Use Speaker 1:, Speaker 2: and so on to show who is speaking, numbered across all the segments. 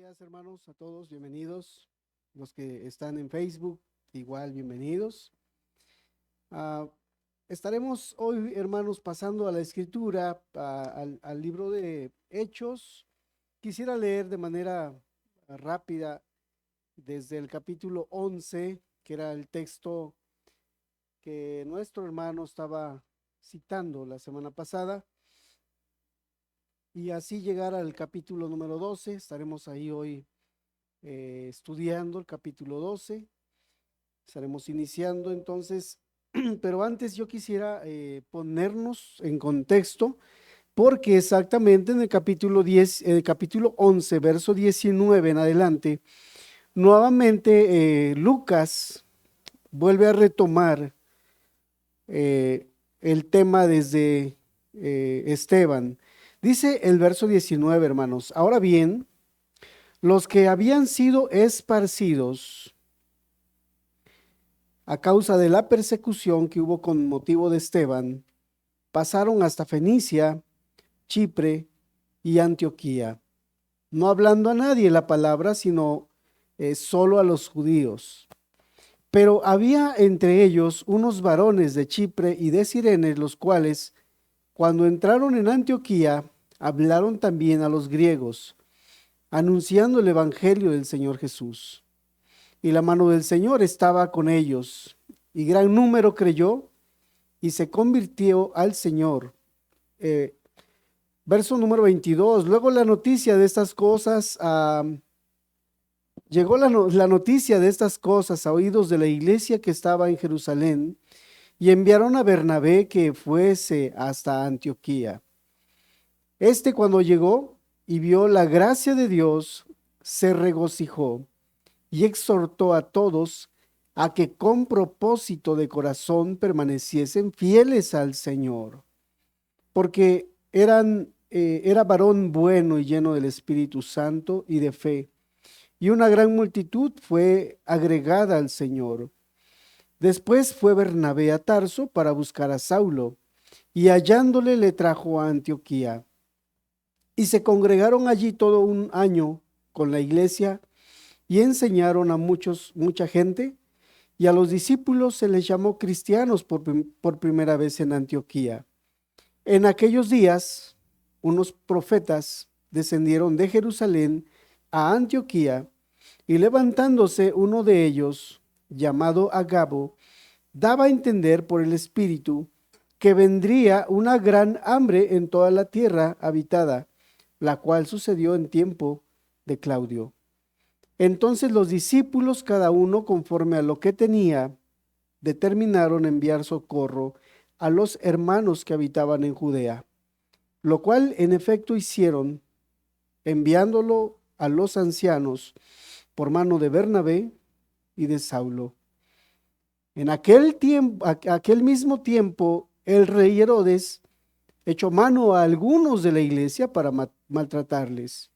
Speaker 1: días, hermanos, a todos, bienvenidos. Los que están en Facebook, igual, bienvenidos. Ah, Estaremos hoy, hermanos, pasando a la escritura, al libro de Hechos. Quisiera leer de manera rápida desde el capítulo 11, que era el texto que nuestro hermano estaba citando la semana pasada, y así llegar al capítulo número 12. Estaremos ahí hoy estudiando el capítulo 12. Estaremos iniciando entonces, pero antes yo quisiera ponernos en contexto, porque exactamente en el capítulo 10, en el capítulo 11, verso 19 en adelante, nuevamente Lucas vuelve a retomar eh, el tema desde Esteban. Dice el verso 19, hermanos: ahora bien, los que habían sido esparcidos a causa de la persecución que hubo con motivo de Esteban, pasaron hasta Fenicia, Chipre y Antioquía, no hablando a nadie la palabra, sino solo a los judíos. Pero había entre ellos unos varones de Chipre y de Cirene, los cuales, cuando entraron en Antioquía, hablaron también a los griegos, anunciando el evangelio del Señor Jesús. Y la mano del Señor estaba con ellos, y gran número creyó y se convirtió al Señor. Eh, Verso número 22. Luego la noticia de estas cosas, llegó la noticia de estas cosas a oídos de la iglesia que estaba en Jerusalén, y enviaron a Bernabé que fuese hasta Antioquía. Este, cuando llegó y vio la gracia de Dios, se regocijó y exhortó a todos a que con propósito de corazón permaneciesen fieles al Señor, porque era varón bueno y lleno del Espíritu Santo y de fe, y una gran multitud fue agregada al Señor. Después fue Bernabé a Tarso para buscar a Saulo, y hallándole le trajo a Antioquía. Y se congregaron allí todo un año con la iglesia, y enseñaron a mucha gente, y a los discípulos se les llamó cristianos por primera vez en Antioquía. En aquellos días, unos profetas descendieron de Jerusalén a Antioquía, y levantándose uno de ellos, llamado Agabo, daba a entender por el Espíritu que vendría una gran hambre en toda la tierra habitada, la cual sucedió en tiempo de Claudio. Entonces los discípulos, cada uno conforme a lo que tenía, determinaron enviar socorro a los hermanos que habitaban en Judea, lo cual en efecto hicieron, enviándolo a los ancianos por mano de Bernabé y de Saulo. En aquel tiempo, aquel mismo tiempo, el rey Herodes echó mano a algunos de la iglesia para maltratarles,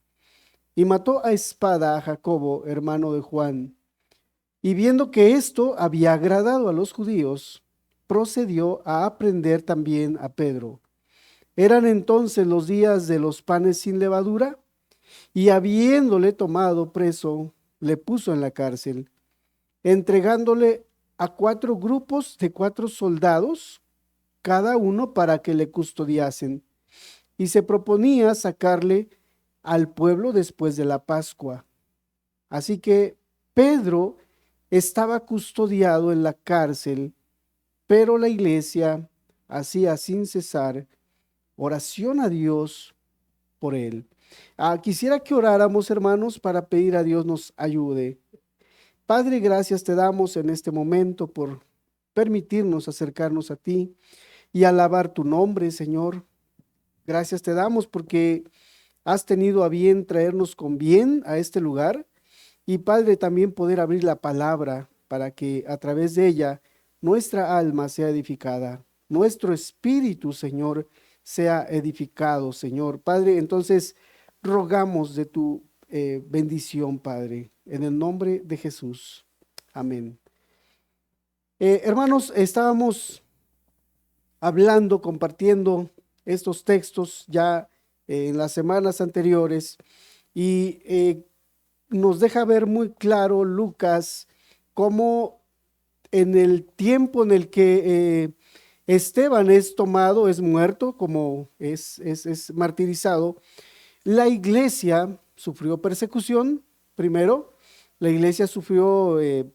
Speaker 1: y mató a espada a Jacobo, hermano de Juan. Y viendo que esto había agradado a los judíos, procedió a aprender también a Pedro. Eran entonces los días de los panes sin levadura, y habiéndole tomado preso, le puso en la cárcel, entregándole a 4 grupos de 4 soldados, cada uno para que le custodiasen, y se proponía sacarle al pueblo después de la Pascua. Así que Pedro estaba custodiado en la cárcel, pero la iglesia hacía sin cesar oración a Dios por él. Quisiera que oráramos, hermanos, para pedir a Dios nos ayude. Padre, gracias te damos en este momento por permitirnos acercarnos a ti y alabar tu nombre, Señor. Gracias te damos porque has tenido a bien traernos con bien a este lugar, y Padre, también poder abrir la palabra para que a través de ella nuestra alma sea edificada, nuestro espíritu, Señor, sea edificado, Señor. Padre, entonces rogamos de tu bendición, Padre, en el nombre de Jesús. Amén. Hermanos, estábamos hablando, compartiendo estos textos ya en las semanas anteriores, y nos deja ver muy claro Lucas cómo en el tiempo en el que Esteban es tomado, es muerto, como es martirizado, la iglesia sufrió persecución primero. La iglesia sufrió en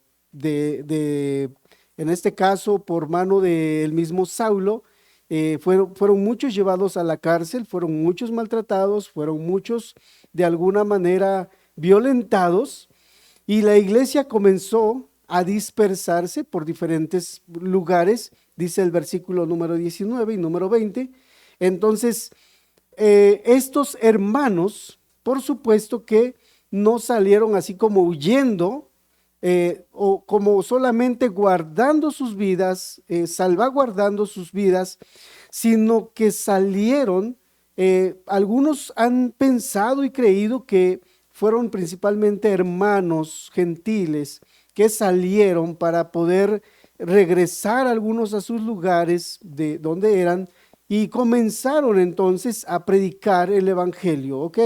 Speaker 1: este caso, por mano del mismo Saulo. Fueron muchos llevados a la cárcel, fueron muchos maltratados, fueron muchos de alguna manera violentados, y la iglesia comenzó a dispersarse por diferentes lugares, dice el versículo número 19 y número 20. Entonces, estos hermanos, por supuesto que no salieron así como huyendo, o como solamente guardando sus vidas, salvaguardando sus vidas, sino que salieron. Algunos han pensado y creído que fueron principalmente hermanos gentiles que salieron para poder regresar algunos a sus lugares de donde eran, y comenzaron entonces a predicar el evangelio. Ok,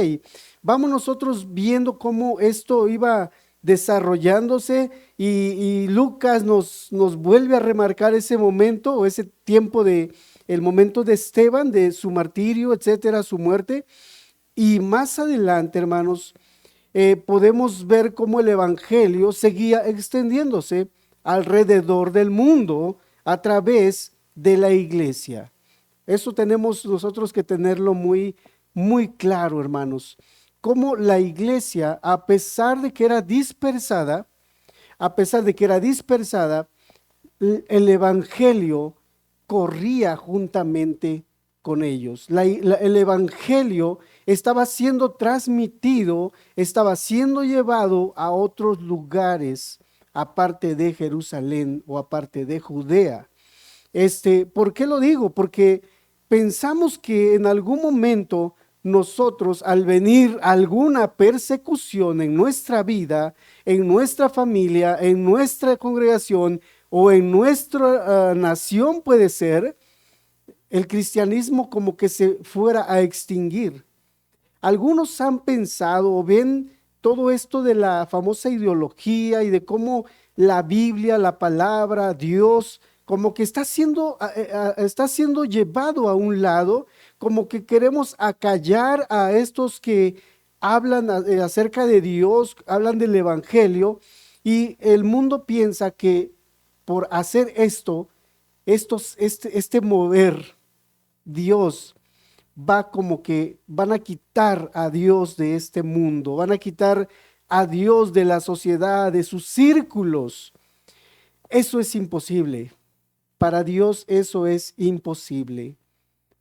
Speaker 1: vamos nosotros viendo cómo esto iba desarrollándose, y Lucas nos vuelve a remarcar ese momento o ese tiempo el momento de Esteban, de su martirio, etcétera, su muerte. Y más adelante, hermanos, podemos ver cómo el evangelio seguía extendiéndose alrededor del mundo a través de la iglesia. Eso tenemos nosotros que tenerlo muy, muy claro, hermanos. Cómo la iglesia, a pesar de que era dispersada, el evangelio corría juntamente con ellos. El evangelio estaba siendo transmitido, estaba siendo llevado a otros lugares, aparte de Jerusalén o aparte de Judea. ¿Por qué lo digo? Porque pensamos que en algún momento nosotros, al venir alguna persecución en nuestra vida, en nuestra familia, en nuestra congregación o en nuestra nación, puede ser, el cristianismo como que se fuera a extinguir. Algunos han pensado o ven todo esto de la famosa ideología y de cómo la Biblia, la palabra, Dios, como que está siendo llevado a un lado, como que queremos acallar a estos que hablan acerca de Dios, hablan del Evangelio, y el mundo piensa que por hacer esto, este mover, Dios va como que van a quitar a Dios de este mundo, van a quitar a Dios de la sociedad, de sus círculos. Eso es imposible. Para Dios eso es imposible.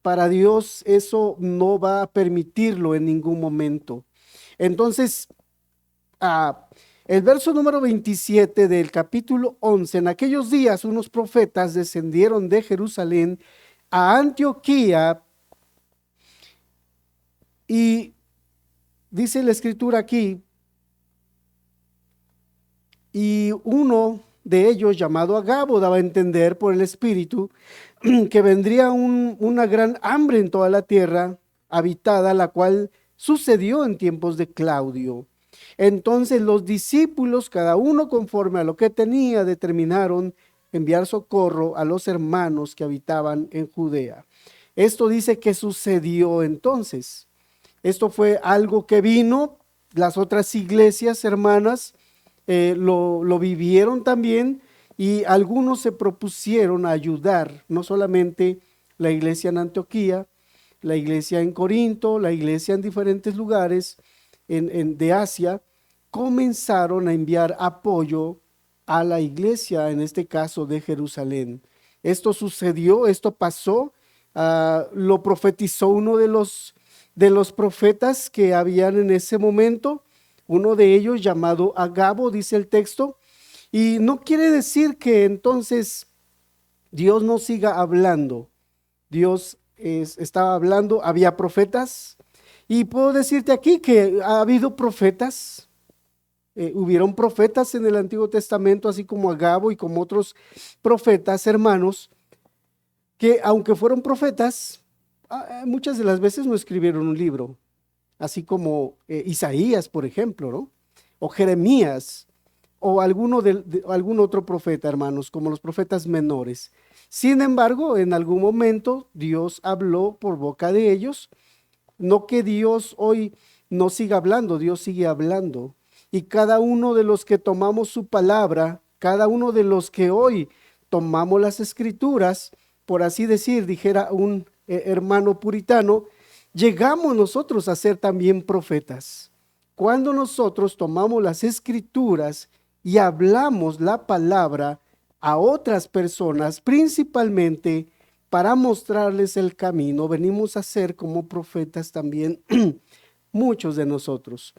Speaker 1: Para Dios eso no va a permitirlo en ningún momento. Entonces, el verso número 27 del capítulo 11: en aquellos días unos profetas descendieron de Jerusalén a Antioquía, y dice la escritura aquí, y uno de ellos, llamado Agabo, daba a entender por el Espíritu que vendría una gran hambre en toda la tierra habitada, la cual sucedió en tiempos de Claudio. Entonces los discípulos, cada uno conforme a lo que tenía, determinaron enviar socorro a los hermanos que habitaban en Judea. Esto dice que sucedió entonces. Esto fue algo que vino, las otras iglesias hermanas lo vivieron también, y algunos se propusieron a ayudar, no solamente la iglesia en Antioquía, la iglesia en Corinto, la iglesia en diferentes lugares de Asia, comenzaron a enviar apoyo a la iglesia, en este caso de Jerusalén. Esto sucedió, esto pasó, lo profetizó uno de los profetas que habían en ese momento, uno de ellos llamado Agabo, dice el texto. Y no quiere decir que entonces Dios no siga hablando. Dios estaba hablando, había profetas, y puedo decirte aquí que ha habido profetas. Hubieron profetas en el Antiguo Testamento, así como Agabo y como otros profetas, hermanos, que aunque fueron profetas, muchas de las veces no escribieron un libro, así como Isaías, por ejemplo, ¿no? o Jeremías, o algún otro profeta, hermanos, como los profetas menores. Sin embargo, en algún momento Dios habló por boca de ellos. No que Dios hoy no siga hablando, Dios sigue hablando. Y cada uno de los que tomamos su palabra, cada uno de los que hoy tomamos las escrituras, por así decir, dijera un hermano puritano, llegamos nosotros a ser también profetas. Cuando nosotros tomamos las escrituras y hablamos la palabra a otras personas, principalmente para mostrarles el camino, venimos a ser como profetas también muchos de nosotros.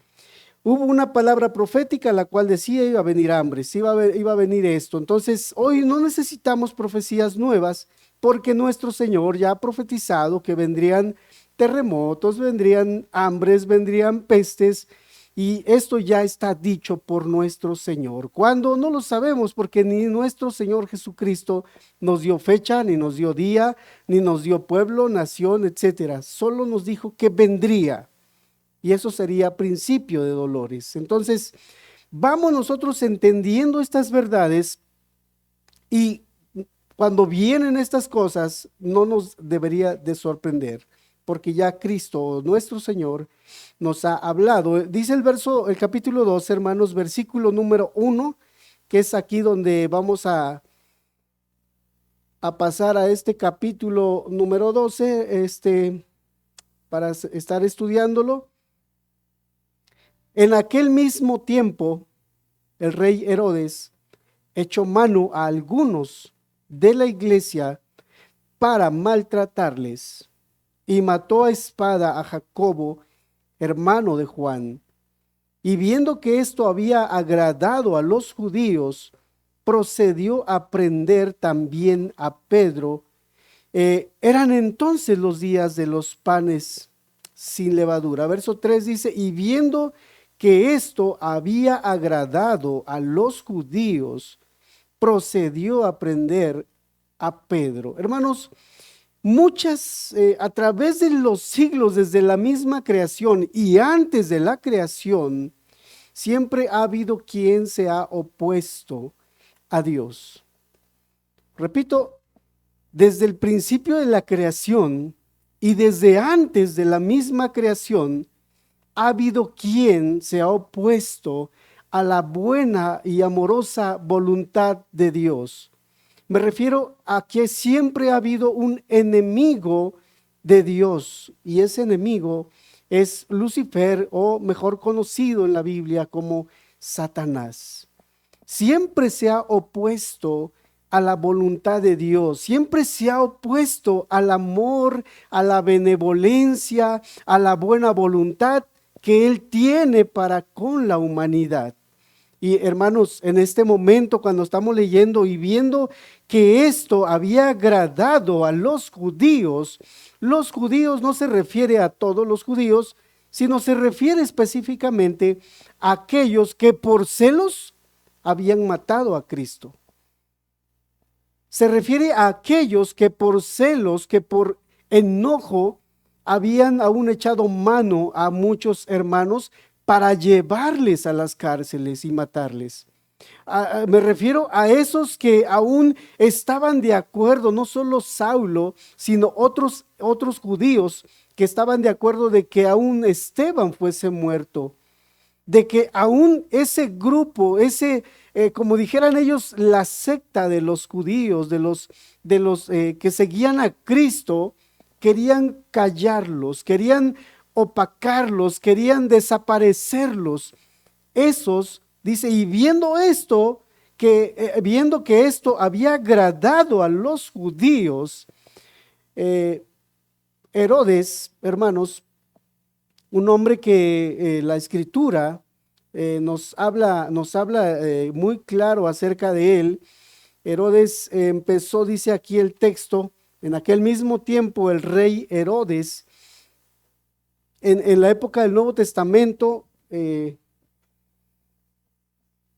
Speaker 1: Hubo una palabra profética la cual decía iba a venir hambre, iba a venir esto. Entonces hoy no necesitamos profecías nuevas porque nuestro Señor ya ha profetizado que vendrían terremotos, vendrían hambres, vendrían pestes, y esto ya está dicho por nuestro Señor. Cuando no lo sabemos, porque ni nuestro Señor Jesucristo nos dio fecha, ni nos dio día, ni nos dio pueblo, nación, etcétera. Solo nos dijo que vendría. Y eso sería principio de dolores. Entonces, vamos nosotros entendiendo estas verdades, y cuando vienen estas cosas, no nos debería de sorprender, porque ya Cristo, nuestro Señor, nos ha hablado. Dice el capítulo 2, hermanos, versículo número 1, que es aquí donde vamos a pasar a este capítulo número 12, para estar estudiándolo. En aquel mismo tiempo, el rey Herodes echó mano a algunos de la iglesia para maltratarles, y mató a espada a Jacobo, hermano de Juan. Y viendo que esto había agradado a los judíos, procedió a prender también a Pedro. Eran entonces los días de los panes sin levadura. Verso 3 dice, y viendo que esto había agradado a los judíos, procedió a prender a Pedro. Hermanos, a través de los siglos, desde la misma creación y antes de la creación, siempre ha habido quien se ha opuesto a Dios. Repito, desde el principio de la creación y desde antes de la misma creación, ha habido quien se ha opuesto a la buena y amorosa voluntad de Dios. Me refiero a que siempre ha habido un enemigo de Dios, y ese enemigo es Lucifer, o mejor conocido en la Biblia como Satanás. Siempre se ha opuesto a la voluntad de Dios, siempre se ha opuesto al amor, a la benevolencia, a la buena voluntad que Él tiene para con la humanidad. Y hermanos, en este momento cuando estamos leyendo y viendo que esto había agradado a los judíos no se refiere a todos los judíos, sino se refiere específicamente a aquellos que por celos habían matado a Cristo. Se refiere a aquellos que por celos, que por enojo, habían aún echado mano a muchos hermanos para llevarles a las cárceles y matarles. Me refiero a esos que aún estaban de acuerdo, no solo Saulo, sino otros judíos que estaban de acuerdo de que aún Esteban fuese muerto, de que aún ese grupo, como dijeran ellos, la secta de los judíos, de los que seguían a Cristo, querían callarlos, querían opacarlos, querían desaparecerlos. Esos, dice, y viendo esto, viendo que esto había agradado a los judíos, Herodes, hermanos, un hombre que la escritura nos habla muy claro acerca de él. Herodes empezó, dice aquí el texto, en aquel mismo tiempo el rey Herodes, en la época del Nuevo Testamento,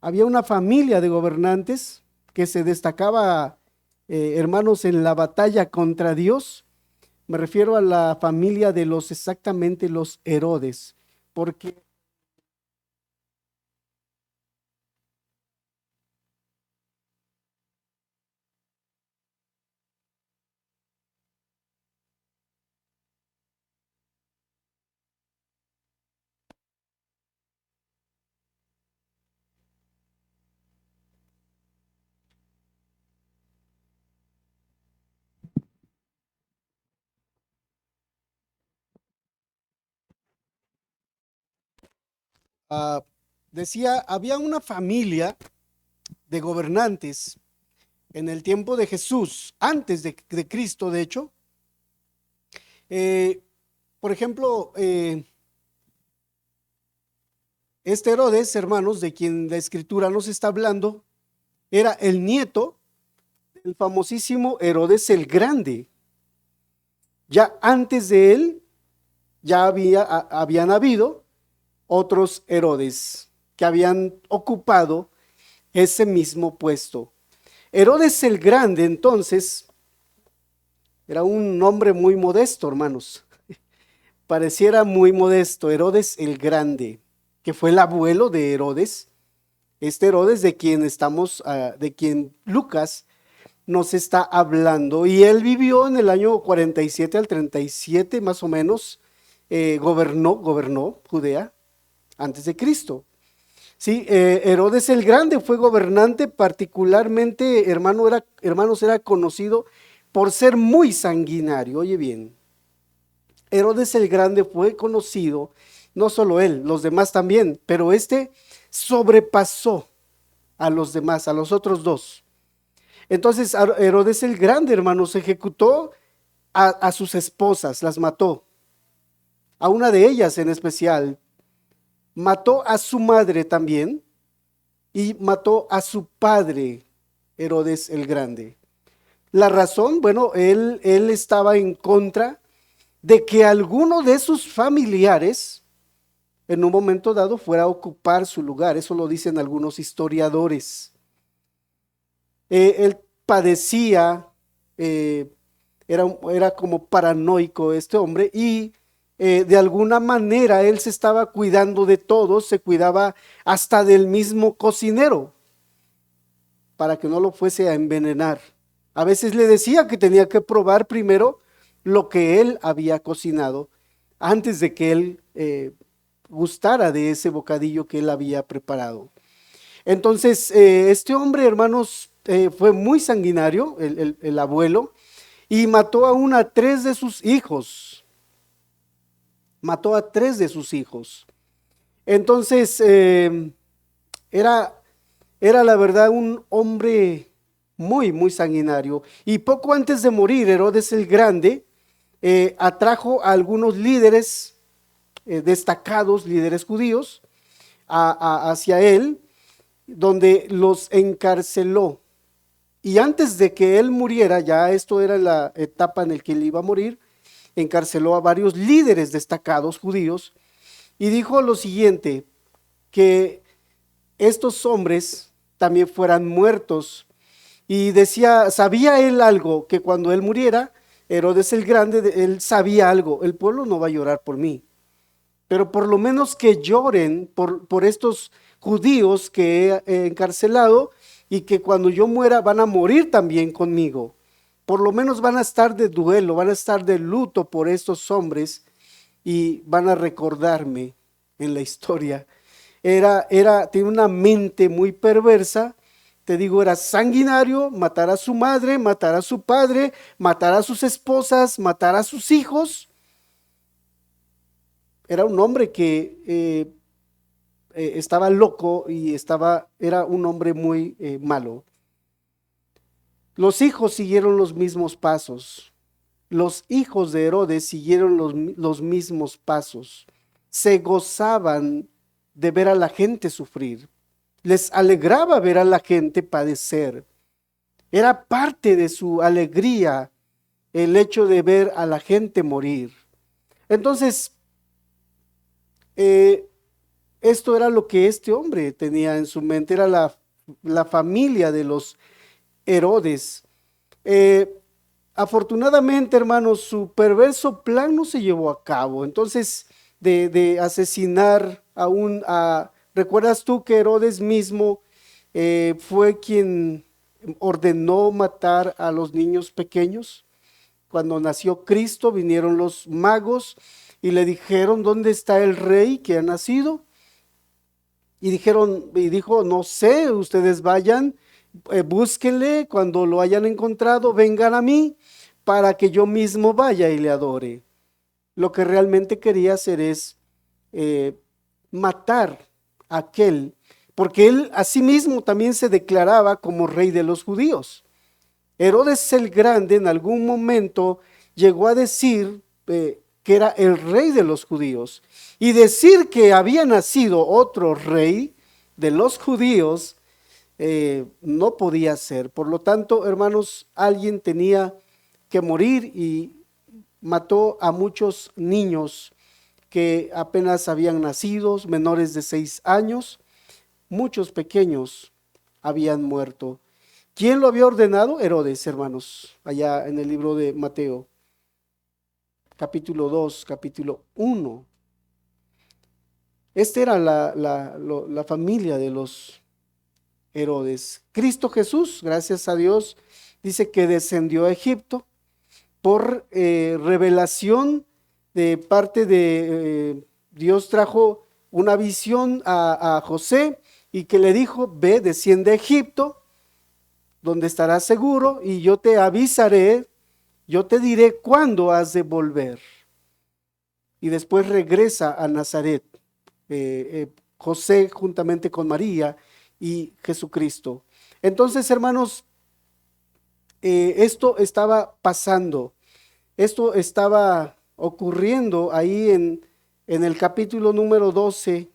Speaker 1: había una familia de gobernantes que se destacaba, hermanos, en la batalla contra Dios. Me refiero a la familia de exactamente los Herodes, porque Ah, decía, había una familia de gobernantes en el tiempo de Jesús, antes de Cristo, de hecho. Eh, por ejemplo, este Herodes, hermanos, de quien la escritura nos está hablando, era el nieto del famosísimo Herodes el Grande. Ya antes de él, ya habían habido otros Herodes que habían ocupado ese mismo puesto. Herodes el Grande, entonces, era un hombre muy modesto, hermanos. Pareciera muy modesto, Herodes el Grande, que fue el abuelo de Herodes. Este Herodes de quien estamos, de quien Lucas nos está hablando. Y él vivió en el año 47 al 37, más o menos, gobernó Judea antes de Cristo. Sí, Herodes el Grande fue gobernante, particularmente, hermanos, era conocido por ser muy sanguinario. Oye bien, Herodes el Grande fue conocido, no solo él, los demás también, pero este sobrepasó a los demás, a los otros dos. Entonces, Herodes el Grande, hermanos, ejecutó a sus esposas, las mató, a una de ellas en especial. Mató a su madre también y mató a su padre, Herodes el Grande. La razón, bueno, él estaba en contra de que alguno de sus familiares en un momento dado fuera a ocupar su lugar. Eso lo dicen algunos historiadores. Él padecía, eh, era como paranoico este hombre y de alguna manera él se estaba cuidando de todos, se cuidaba hasta del mismo cocinero para que no lo fuese a envenenar. A veces le decía que tenía que probar primero lo que él había cocinado antes de que él gustara de ese bocadillo que él había preparado. Entonces, este hombre, hermanos, fue muy sanguinario, el abuelo, y mató a tres de sus hijos. Mató a tres de sus hijos. Entonces, era, era la verdad un hombre muy, muy sanguinario. Y poco antes de morir, Herodes el Grande atrajo a algunos líderes, destacados líderes judíos, hacia él, donde los encarceló. Y antes de que él muriera, ya esto era la etapa en la que él iba a morir, encarceló a varios líderes destacados judíos y dijo lo siguiente, que estos hombres también fueran muertos. Y decía, sabía él algo, que cuando él muriera, Herodes el Grande, él sabía algo, el pueblo no va a llorar por mí, pero por lo menos que lloren por estos judíos que he encarcelado y que cuando yo muera van a morir también conmigo. Por lo menos van a estar de duelo, van a estar de luto por estos hombres y van a recordarme en la historia. Tiene una mente muy perversa, te digo, era sanguinario, matar a su madre, matar a su padre, matar a sus esposas, matar a sus hijos. Era un hombre que estaba loco y era un hombre muy malo. Los hijos siguieron los mismos pasos. Los hijos de Herodes siguieron los mismos pasos. Se gozaban de ver a la gente sufrir. Les alegraba ver a la gente padecer. Era parte de su alegría el hecho de ver a la gente morir. Entonces, eh, esto era lo que este hombre tenía en su mente, era la familia de los Herodes. Eh, Afortunadamente, hermanos, su perverso plan no se llevó a cabo. Entonces, de asesinar ¿recuerdas tú que Herodes mismo fue quien ordenó matar a los niños pequeños? Cuando nació Cristo, vinieron los magos y le dijeron, ¿dónde está el rey que ha nacido? Y dijo, no sé, ustedes vayan, búsquenle, cuando lo hayan encontrado, vengan a mí para que yo mismo vaya y le adore. Lo que realmente quería hacer es eh, matar aquel, porque él asimismo también se declaraba como rey de los judíos. Herodes el Grande en algún momento llegó a decir que era el rey de los judíos, y decir que había nacido otro rey de los judíos no podía ser. Por lo tanto, hermanos, alguien tenía que morir y mató a muchos niños que apenas habían nacido, menores de 6 años, muchos pequeños habían muerto. ¿Quién lo había ordenado? Herodes, hermanos, allá en el libro de Mateo, capítulo 2, capítulo 1. Esta era la familia de los Herodes. Cristo Jesús, gracias a Dios, dice que descendió a Egipto por revelación de parte de Dios. Trajo una visión a José y que le dijo: ve, desciende a Egipto, donde estarás seguro, y yo te avisaré, yo te diré cuándo has de volver. Y después regresa a Nazaret, José juntamente con María y Jesucristo. Entonces, hermanos, esto estaba pasando, esto estaba ocurriendo ahí en el capítulo número 12.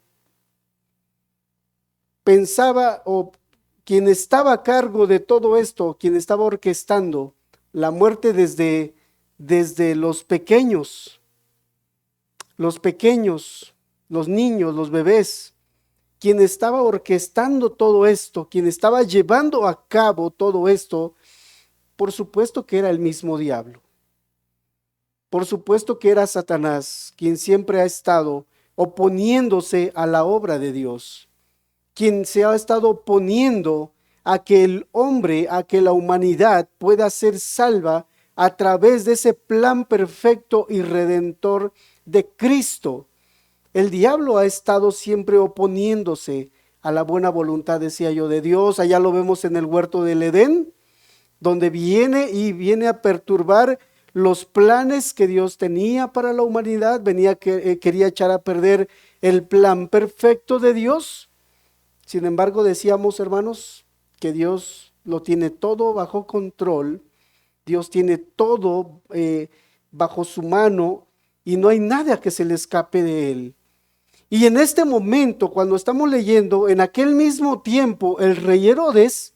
Speaker 1: Pensaba, o quien estaba a cargo de todo esto, quien estaba orquestando la muerte desde los pequeños, los niños, los bebés, quien estaba orquestando todo esto, quien estaba llevando a cabo todo esto, por supuesto que era el mismo diablo. Por supuesto que era Satanás, quien siempre ha estado oponiéndose a la obra de Dios, quien se ha estado oponiendo a que el hombre, a que la humanidad pueda ser salva a través de ese plan perfecto y redentor de Cristo. El diablo ha estado siempre oponiéndose a la buena voluntad, decía yo, de Dios. Allá lo vemos en el huerto del Edén, donde viene a perturbar los planes que Dios tenía para la humanidad. Quería echar a perder el plan perfecto de Dios. Sin embargo, decíamos, hermanos, que Dios lo tiene todo bajo control. Dios tiene todo bajo su mano y no hay nada que se le escape de él. Y en este momento, cuando estamos leyendo, en aquel mismo tiempo, el rey Herodes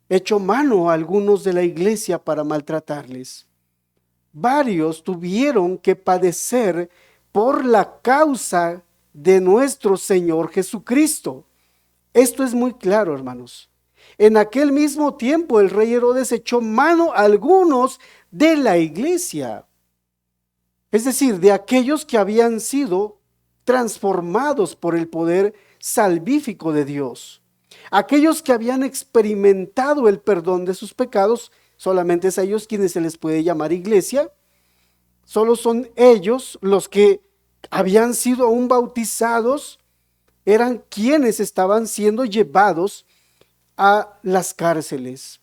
Speaker 1: echó mano a algunos de la iglesia para maltratarles. Varios tuvieron que padecer por la causa de nuestro Señor Jesucristo. Esto es muy claro, hermanos. En aquel mismo tiempo, el rey Herodes echó mano a algunos de la iglesia, es decir, de aquellos que habían sido transformados por el poder salvífico de Dios. Aquellos que habían experimentado el perdón de sus pecados, solamente es a ellos quienes se les puede llamar iglesia. Solo son ellos los que habían sido aún bautizados, eran quienes estaban siendo llevados a las cárceles.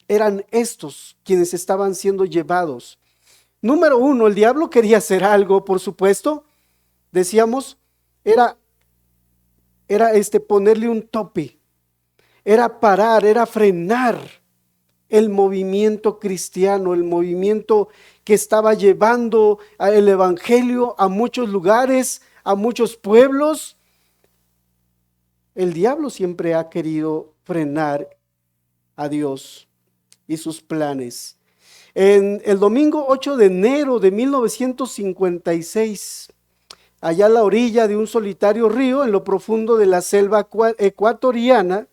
Speaker 1: Eran estos quienes estaban siendo llevados. Número uno, el diablo quería hacer algo, por supuesto. Decíamos, era ponerle un tope, era parar, era frenar el movimiento cristiano, el movimiento que estaba llevando el evangelio a muchos lugares, a muchos pueblos. El diablo siempre ha querido frenar a Dios y sus planes. En el domingo 8 de enero de 1956, allá a la orilla de un solitario río, en lo profundo de la selva ecuatoriana,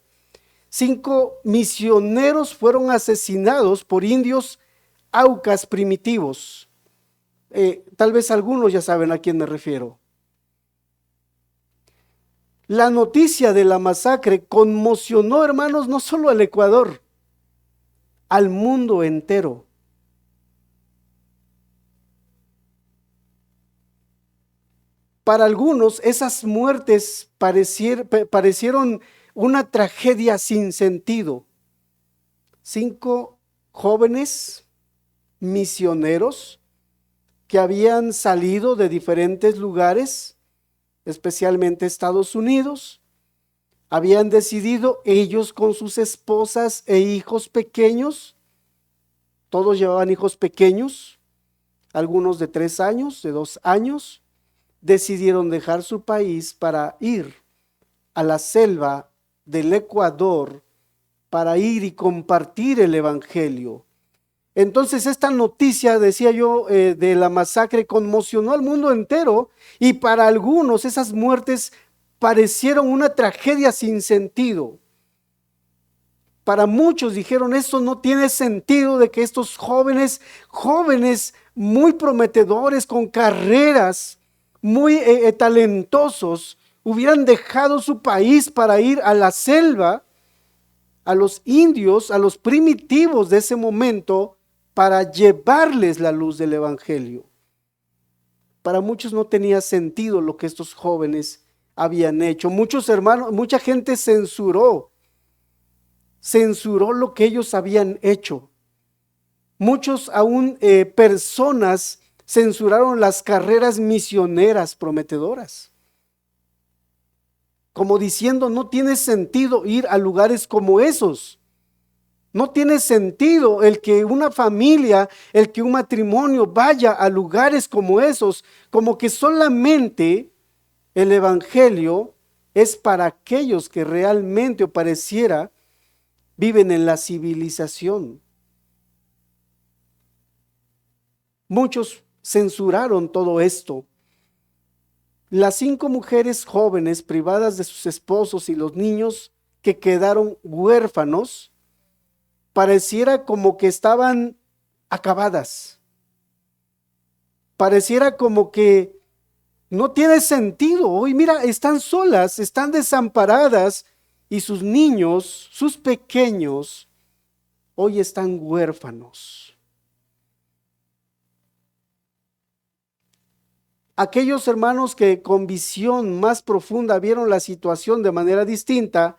Speaker 1: 5 misioneros fueron asesinados por indios aucas primitivos. Tal vez algunos ya saben a quién me refiero. La noticia de la masacre conmocionó, hermanos, no solo al Ecuador, al mundo entero. Para algunos, esas muertes parecieron una tragedia sin sentido. 5 jóvenes misioneros que habían salido de diferentes lugares, especialmente Estados Unidos, habían decidido ellos con sus esposas e hijos pequeños, todos llevaban hijos pequeños, algunos de 3 años, de 2 años, decidieron dejar su país para ir a la selva del Ecuador, para ir y compartir el evangelio. Entonces esta noticia, decía yo, de la masacre conmocionó al mundo entero, y para algunos esas muertes parecieron una tragedia sin sentido. Para muchos dijeron, esto no tiene sentido, de que estos jóvenes muy prometedores, con carreras, muy talentosos, hubieran dejado su país para ir a la selva, a los indios, a los primitivos de ese momento, para llevarles la luz del evangelio. Para muchos no tenía sentido lo que estos jóvenes habían hecho. Muchos hermanos, mucha gente censuró lo que ellos habían hecho. Muchos aún personas censuraron las carreras misioneras prometedoras, como diciendo, no tiene sentido ir a lugares como esos. No tiene sentido el que una familia, el que un matrimonio vaya a lugares como esos, como que solamente el evangelio es para aquellos que realmente, o pareciera, viven en la civilización. Muchos censuraron todo esto. Las 5 mujeres jóvenes privadas de sus esposos y los niños que quedaron huérfanos, pareciera como que estaban acabadas. Pareciera como que no tiene sentido. Hoy mira, están solas, están desamparadas, y sus niños, sus pequeños, hoy están huérfanos. Aquellos hermanos que con visión más profunda vieron la situación de manera distinta,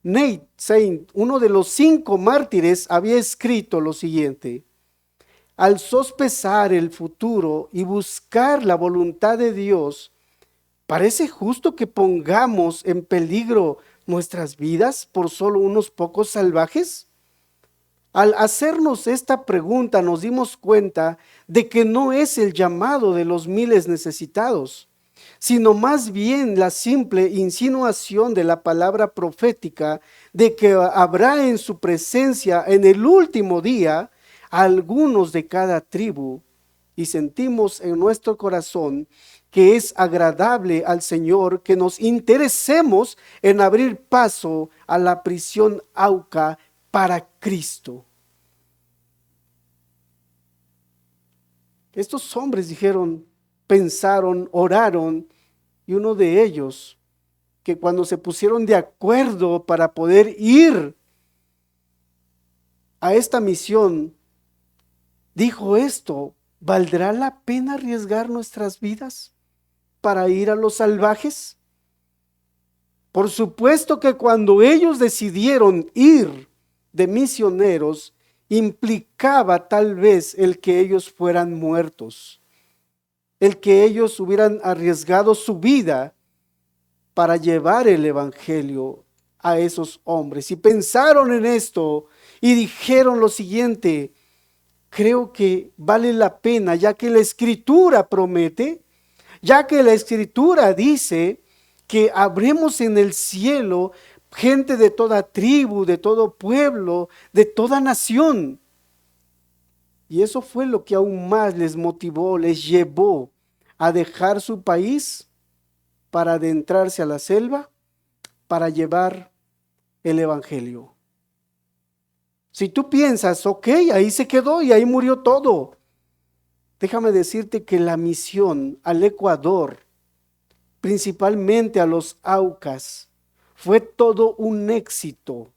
Speaker 1: Nate Saint, uno de los 5 mártires, había escrito lo siguiente: al sospesar el futuro y buscar la voluntad de Dios, ¿parece justo que pongamos en peligro nuestras vidas por solo unos pocos salvajes? Al hacernos esta pregunta nos dimos cuenta de que no es el llamado de los miles necesitados, sino más bien la simple insinuación de la palabra profética de que habrá en su presencia en el último día algunos de cada tribu, y sentimos en nuestro corazón que es agradable al Señor que nos interesemos en abrir paso a la prisión AUCA para Cristo. Estos hombres dijeron, pensaron, oraron, y uno de ellos, que cuando se pusieron de acuerdo para poder ir a esta misión, dijo esto: ¿valdrá la pena arriesgar nuestras vidas para ir a los salvajes? Por supuesto que cuando ellos decidieron ir de misioneros, implicaba tal vez el que ellos fueran muertos, el que ellos hubieran arriesgado su vida para llevar el evangelio a esos hombres. Y pensaron en esto y dijeron lo siguiente: creo que vale la pena, ya que la Escritura promete, ya que la Escritura dice que habremos en el cielo gente de toda tribu, de todo pueblo, de toda nación. Y eso fue lo que aún más les motivó, les llevó a dejar su país para adentrarse a la selva, para llevar el evangelio. Si tú piensas, ok, ahí se quedó y ahí murió todo, déjame decirte que la misión al Ecuador, principalmente a los Aucas, fue todo un éxito.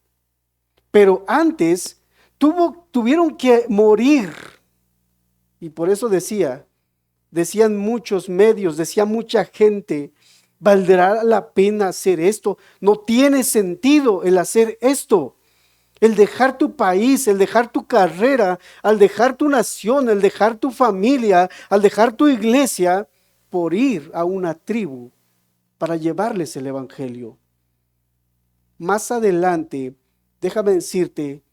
Speaker 1: Pero antes tuvieron que morir. Y por eso decían muchos medios, decía mucha gente, ¿valdrá la pena hacer esto? No tiene sentido el hacer esto. El dejar tu país, el dejar tu carrera, al dejar tu nación, el dejar tu familia, al dejar tu iglesia, por ir a una tribu para llevarles el evangelio. Más adelante, déjame decirte,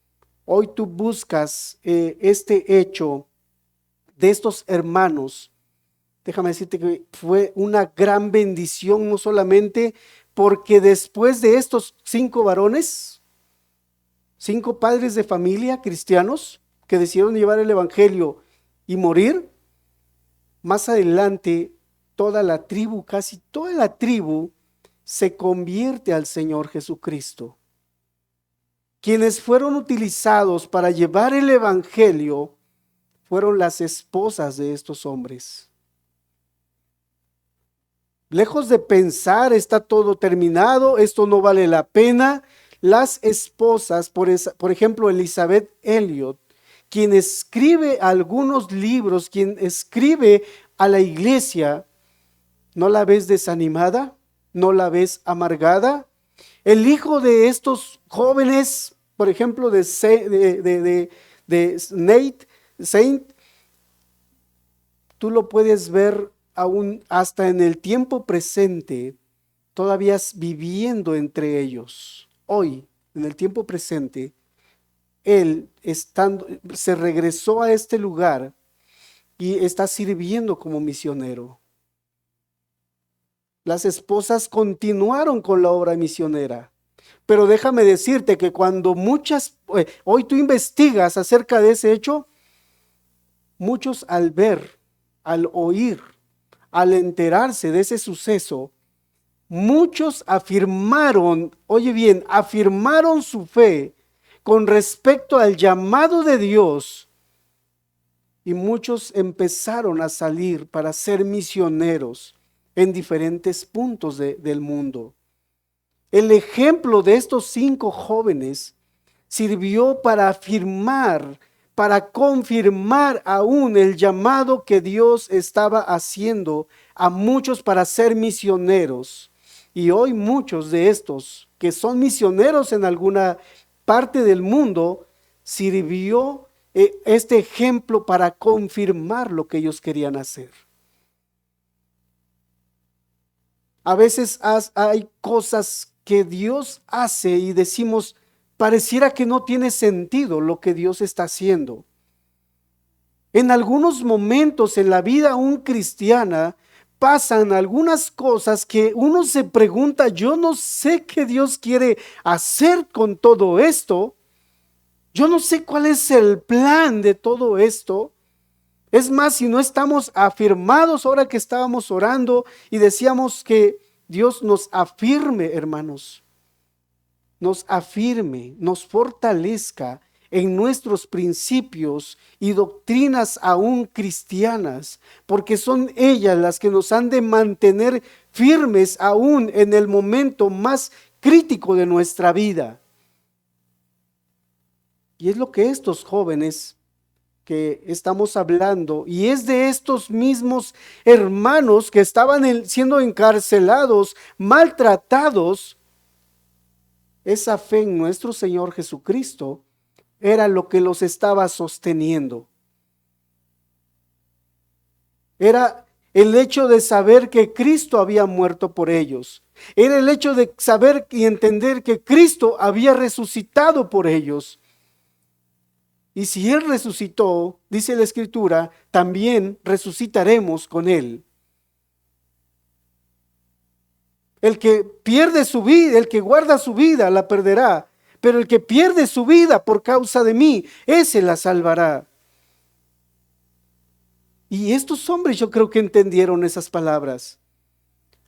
Speaker 1: hoy tú buscas este hecho de estos hermanos. Déjame decirte que fue una gran bendición, no solamente porque después de estos 5 varones, 5 padres de familia cristianos que decidieron llevar el evangelio y morir, más adelante toda la tribu, casi toda la tribu, se convierte al Señor Jesucristo. Quienes fueron utilizados para llevar el evangelio fueron las esposas de estos hombres. Lejos de pensar, está todo terminado, esto no vale la pena, las esposas, por ejemplo, Elizabeth Elliot, quien escribe algunos libros, quien escribe a la iglesia, ¿no la ves desanimada? ¿No la ves amargada? El hijo de estos jóvenes, por ejemplo, de Nate Saint, tú lo puedes ver aún hasta en el tiempo presente, todavía viviendo entre ellos. Hoy, en el tiempo presente, él se regresó a este lugar y está sirviendo como misionero. Las esposas continuaron con la obra misionera. Pero déjame decirte que cuando hoy tú investigas acerca de ese hecho, muchos al ver, al oír, al enterarse de ese suceso, muchos afirmaron, oye bien, afirmaron su fe con respecto al llamado de Dios, y muchos empezaron a salir para ser misioneros en diferentes puntos del mundo. El ejemplo de estos 5 jóvenes sirvió para afirmar, para confirmar aún el llamado que Dios estaba haciendo a muchos para ser misioneros. Y hoy muchos de estos que son misioneros en alguna parte del mundo, sirvió este ejemplo para confirmar lo que ellos querían hacer. A veces hay cosas que Dios hace y decimos, pareciera que no tiene sentido lo que Dios está haciendo. En algunos momentos en la vida aún cristiana pasan algunas cosas que uno se pregunta, yo no sé qué Dios quiere hacer con todo esto. Yo no sé cuál es el plan de todo esto. Es más, si no estamos afirmados ahora que estábamos orando y decíamos que Dios nos afirme, hermanos, nos afirme, nos fortalezca en nuestros principios y doctrinas aún cristianas, porque son ellas las que nos han de mantener firmes aún en el momento más crítico de nuestra vida. Y es lo que estos jóvenes que estamos hablando, y es de estos mismos hermanos que estaban siendo encarcelados, maltratados, esa fe en nuestro Señor Jesucristo era lo que los estaba sosteniendo. Era el hecho de saber que Cristo había muerto por ellos. Era el hecho de saber y entender que Cristo había resucitado por ellos. Y si Él resucitó, dice la Escritura, también resucitaremos con Él. El que pierde su vida, el que guarda su vida, la perderá. Pero el que pierde su vida por causa de mí, ese la salvará. Y estos hombres yo creo que entendieron esas palabras.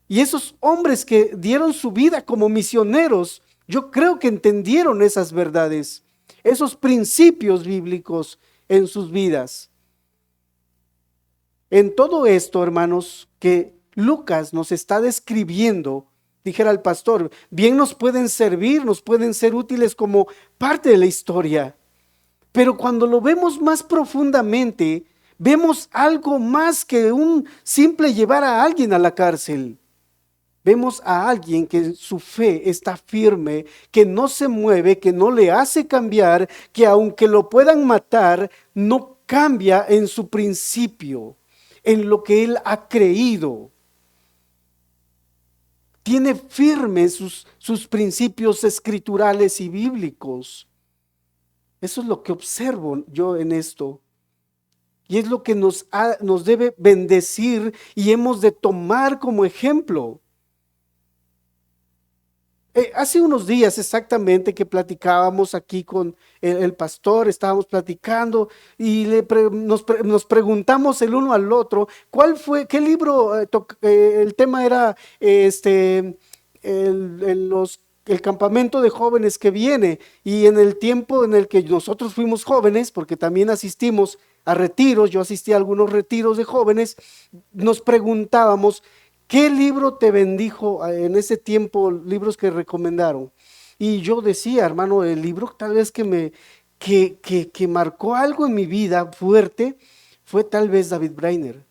Speaker 1: Y esos hombres que dieron su vida como misioneros, yo creo que entendieron esas verdades, esos principios bíblicos en sus vidas. En todo esto, hermanos, que Lucas nos está describiendo, dijera el pastor, bien nos pueden servir, nos pueden ser útiles como parte de la historia. Pero cuando lo vemos más profundamente, vemos algo más que un simple llevar a alguien a la cárcel. Vemos a alguien que su fe está firme, que no se mueve, que no le hace cambiar, que aunque lo puedan matar, no cambia en su principio, en lo que él ha creído. tiene firmes sus principios escriturales y bíblicos. Eso es lo que observo yo en esto. Y es lo que nos debe bendecir y hemos de tomar como ejemplo. Hace unos días exactamente que platicábamos aquí con el pastor, estábamos platicando y nos preguntamos el uno al otro, qué libro, el tema era el campamento de jóvenes que viene, y en el tiempo en el que nosotros fuimos jóvenes, porque también asistimos a retiros, yo asistí a algunos retiros de jóvenes, nos preguntábamos, ¿qué libro te bendijo en ese tiempo, libros que recomendaron? Y yo decía, hermano, el libro tal vez que marcó algo en mi vida fuerte fue tal vez David Brainer.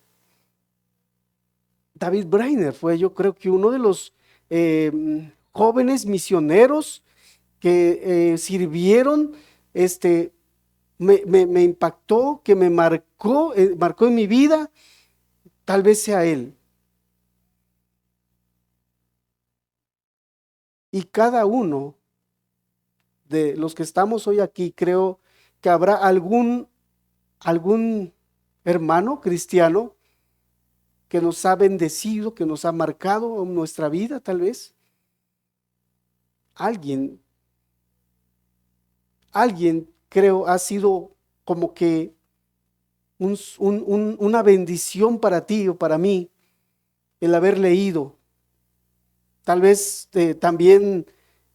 Speaker 1: David Brainer fue, yo creo que uno de los jóvenes misioneros que sirvieron, me impactó, que me marcó en mi vida, tal vez sea él. Y cada uno de los que estamos hoy aquí, creo que habrá algún hermano cristiano que nos ha bendecido, que nos ha marcado en nuestra vida, tal vez. Alguien, creo, ha sido como que una bendición para ti o para mí el haber leído. Tal vez también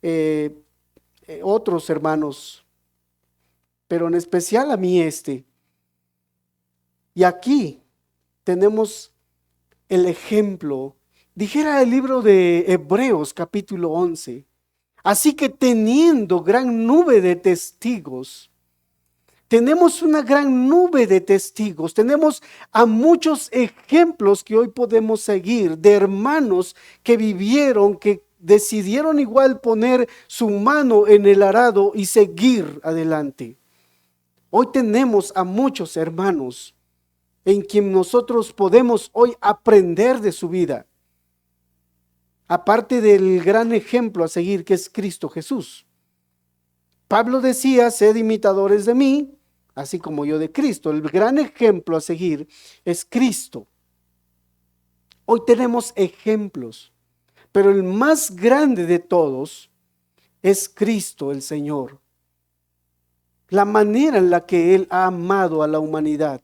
Speaker 1: eh, otros hermanos, pero en especial a mí este. Y aquí tenemos el ejemplo, dijera el libro de Hebreos capítulo 11. Así que teniendo gran nube de testigos, tenemos una gran nube de testigos, tenemos a muchos ejemplos que hoy podemos seguir de hermanos que vivieron, que decidieron igual poner su mano en el arado y seguir adelante. Hoy tenemos a muchos hermanos en quien nosotros podemos hoy aprender de su vida, aparte del gran ejemplo a seguir que es Cristo Jesús. Pablo decía, sed imitadores de mí, así como yo de Cristo. El gran ejemplo a seguir es Cristo. Hoy tenemos ejemplos, pero el más grande de todos es Cristo el Señor. La manera en la que Él ha amado a la humanidad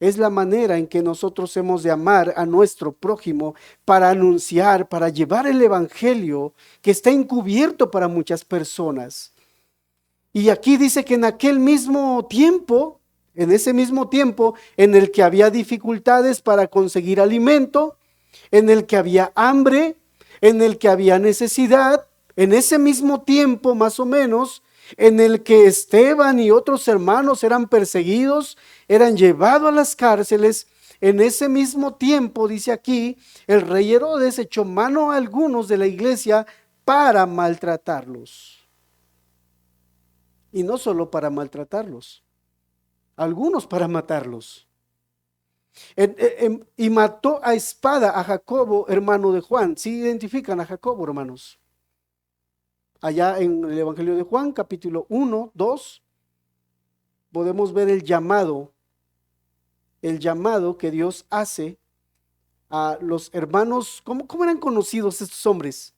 Speaker 1: es la manera en que nosotros hemos de amar a nuestro prójimo para anunciar, para llevar el evangelio que está encubierto para muchas personas. Y aquí dice que en aquel mismo tiempo, en ese mismo tiempo en el que había dificultades para conseguir alimento, en el que había hambre, en el que había necesidad, en ese mismo tiempo más o menos, en el que Esteban y otros hermanos eran perseguidos, eran llevados a las cárceles, en ese mismo tiempo, dice aquí, el rey Herodes echó mano a algunos de la iglesia para maltratarlos. Y no solo para maltratarlos, algunos para matarlos. Y mató a espada a Jacobo, hermano de Juan. ¿Sí identifican a Jacobo, hermanos? Allá en el Evangelio de Juan, capítulo 1, 2, podemos ver el llamado que Dios hace a los hermanos. ¿Cómo eran conocidos estos hombres?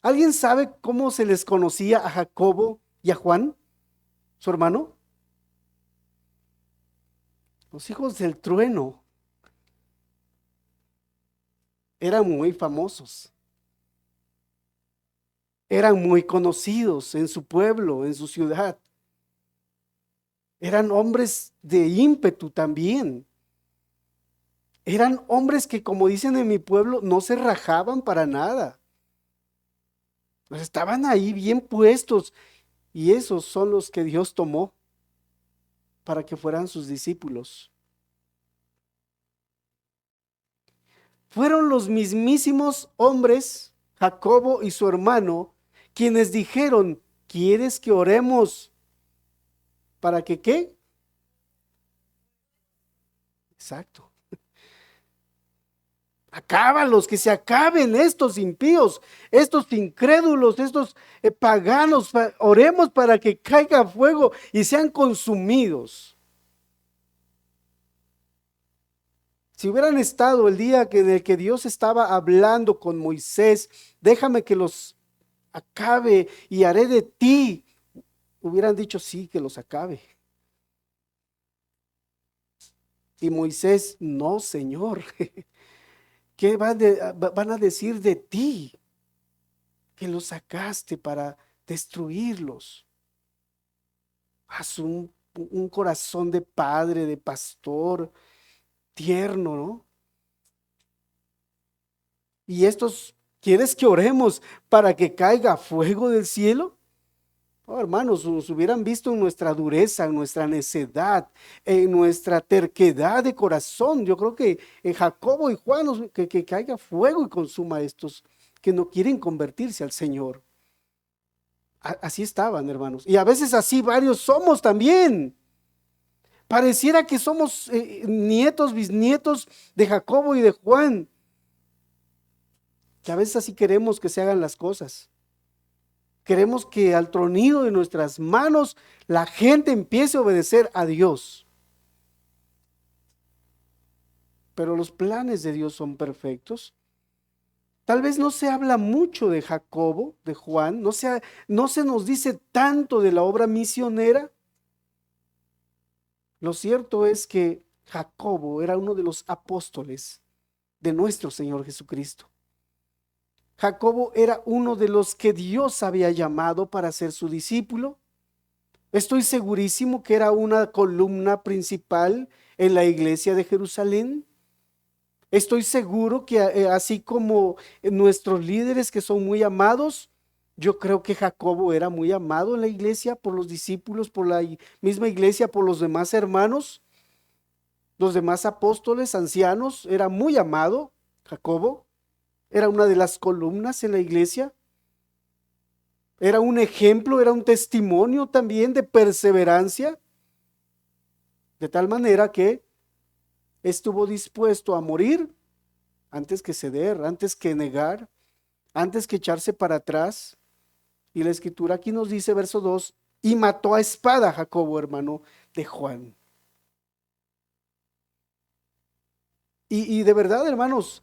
Speaker 1: ¿Alguien sabe cómo se les conocía a Jacobo y a Juan, su hermano? Los hijos del trueno. Eran muy famosos, eran muy conocidos en su pueblo, en su ciudad. Eran hombres de ímpetu también. Eran hombres que, como dicen en mi pueblo, no se rajaban para nada. Pues estaban ahí bien puestos, y esos son los que Dios tomó para que fueran sus discípulos. Fueron los mismísimos hombres, Jacobo y su hermano, quienes dijeron, ¿quieres que oremos para que qué? Exacto. Acábalos, que se acaben estos impíos, estos incrédulos, estos paganos. Oremos para que caiga fuego y sean consumidos. Si hubieran estado el día de que Dios estaba hablando con Moisés, déjame que los acabe y haré de ti, hubieran dicho sí, que los acabe. Y Moisés, no, Señor, ¿qué van a decir de ti? Que los sacaste para destruirlos. Haz un corazón de padre, de pastor, tierno, ¿no? Y estos, ¿quieres que oremos para que caiga fuego del cielo? Oh, hermanos, nos hubieran visto en nuestra dureza, en nuestra necedad, en nuestra terquedad de corazón. Yo creo que en Jacobo y Juan, que caiga fuego y consuma a estos que no quieren convertirse al Señor. Así estaban, hermanos. Y a veces así varios somos también. Pareciera que somos nietos, bisnietos de Jacobo y de Juan, que a veces así queremos que se hagan las cosas. Queremos que al tronido de nuestras manos la gente empiece a obedecer a Dios. Pero los planes de Dios son perfectos. Tal vez no se habla mucho de Jacobo, de Juan, no se nos dice tanto de la obra misionera. Lo cierto es que Jacobo era uno de los apóstoles de nuestro Señor Jesucristo. Jacobo era uno de los que Dios había llamado para ser su discípulo. Estoy segurísimo que era una columna principal en la iglesia de Jerusalén. Estoy seguro que así como nuestros líderes que son muy amados, yo creo que Jacobo era muy amado en la iglesia por los discípulos, por la misma iglesia, por los demás hermanos, los demás apóstoles, ancianos. Era muy amado Jacobo. Era una de las columnas en la iglesia. Era un ejemplo, era un testimonio también de perseverancia, de tal manera que estuvo dispuesto a morir antes que ceder, antes que negar, antes que echarse para atrás. Y la escritura aquí nos dice, verso 2, y mató a espada a Jacobo, hermano de Juan. Y de verdad, hermanos,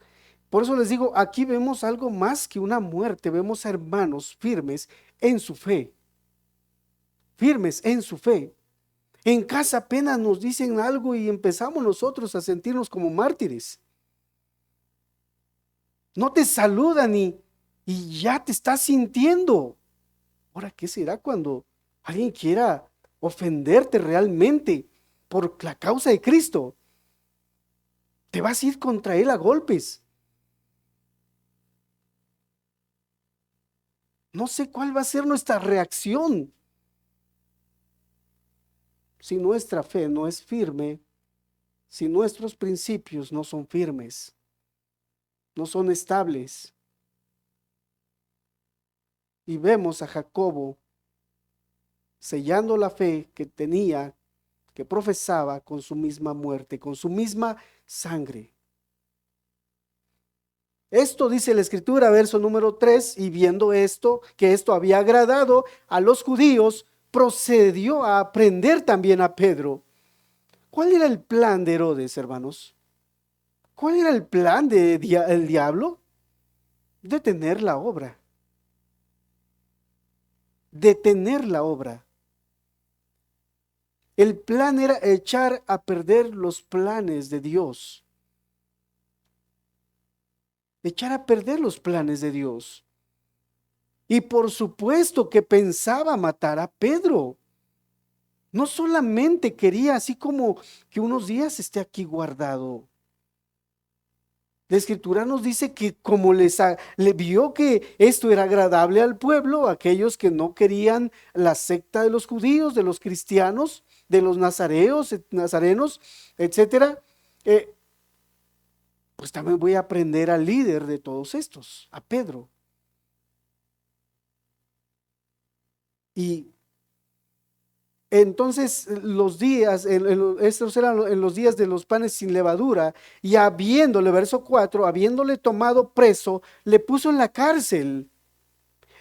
Speaker 1: por eso les digo, aquí vemos algo más que una muerte, vemos a hermanos firmes en su fe, firmes en su fe. En casa apenas nos dicen algo y empezamos nosotros a sentirnos como mártires. No te saludan y ya te estás sintiendo. Ahora, ¿qué será cuando alguien quiera ofenderte realmente por la causa de Cristo? Te vas a ir contra él a golpes. No sé cuál va a ser nuestra reacción. Si nuestra fe no es firme, si nuestros principios no son firmes, no son estables. Y vemos a Jacobo sellando la fe que tenía, que profesaba con su misma muerte, con su misma sangre. Esto dice la escritura, verso número 3, y viendo esto, que esto había agradado a los judíos, procedió a aprender también a Pedro. ¿Cuál era el plan de Herodes, hermanos? ¿Cuál era el plan del diablo? Detener la obra. Detener la obra. El plan era echar a perder los planes de Dios. Echar a perder los planes de Dios. Y por supuesto que pensaba matar a Pedro. No solamente quería así como que unos días esté aquí guardado. La escritura nos dice que como le vio que esto era agradable al pueblo, aquellos que no querían la secta de los judíos, de los cristianos, de los nazarenos, etcétera, pues también voy a aprender al líder de todos estos, a Pedro. Y Entonces los días, estos eran en los días de los panes sin levadura, y habiéndole, verso 4, habiéndole tomado preso, le puso en la cárcel,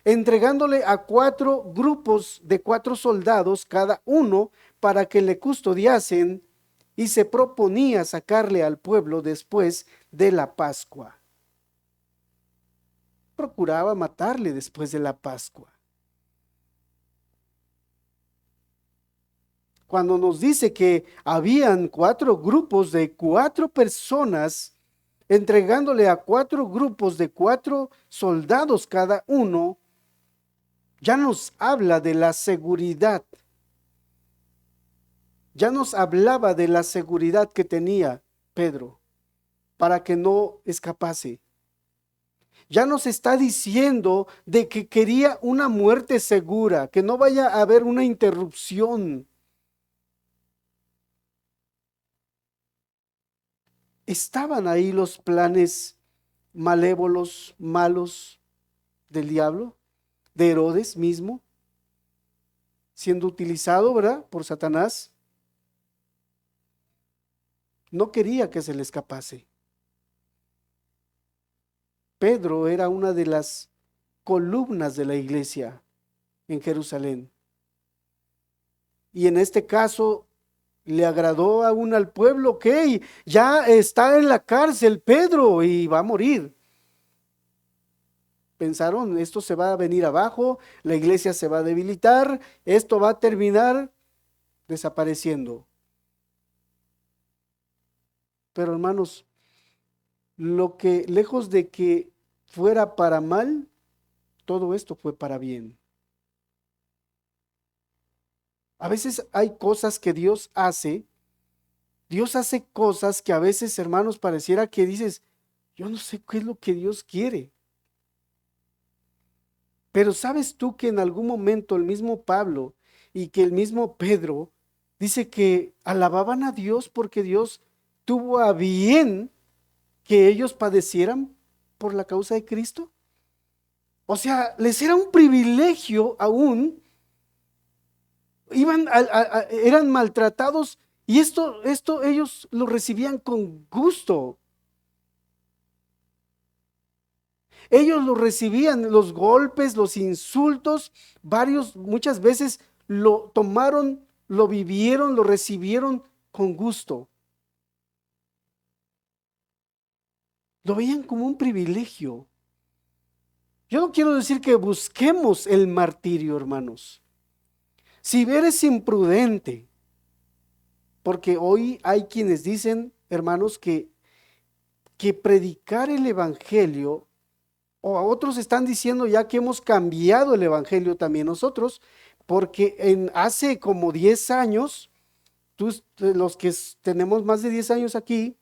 Speaker 1: entregándole a 4 grupos de 4 soldados cada uno para que le custodiasen, y se proponía sacarle al pueblo después de la Pascua. Procuraba matarle después de la Pascua. Cuando nos dice que habían 4 grupos de 4 personas, entregándole a 4 grupos de 4 soldados cada uno, ya nos habla de la seguridad. Ya nos hablaba de la seguridad que tenía Pedro para que no escapase. Ya nos está diciendo de que quería una muerte segura, que no vaya a haber una interrupción. ¿Estaban ahí los planes malévolos, malos del diablo, de Herodes mismo, siendo utilizado, ¿verdad?, por Satanás? No quería que se le escapase. Pedro era una de las columnas de la iglesia en Jerusalén. Y en este caso le agradó aún al pueblo que ya está en la cárcel Pedro y va a morir. Pensaron, esto se va a venir abajo, la iglesia se va a debilitar, esto va a terminar desapareciendo. Pero hermanos, lo que lejos de que fuera para mal, todo esto fue para bien. A veces hay cosas que Dios hace cosas que a veces, hermanos, pareciera que dices, yo no sé qué es lo que Dios quiere. Pero sabes tú que en algún momento el mismo Pablo y que el mismo Pedro dice que alababan a Dios porque Dios tuvo a bien que ellos padecieran por la causa de Cristo. O sea, les era un privilegio aún, eran maltratados y esto ellos lo recibían con gusto. Ellos lo recibían, los golpes, los insultos, muchas veces lo tomaron, lo vivieron, lo recibieron con gusto. Lo veían como un privilegio. Yo no quiero decir que busquemos el martirio, hermanos. Si eres imprudente, porque hoy hay quienes dicen, hermanos, que predicar el evangelio, o a otros están diciendo ya que hemos cambiado el evangelio también nosotros, porque hace como 10 años, los que tenemos más de 10 años aquí,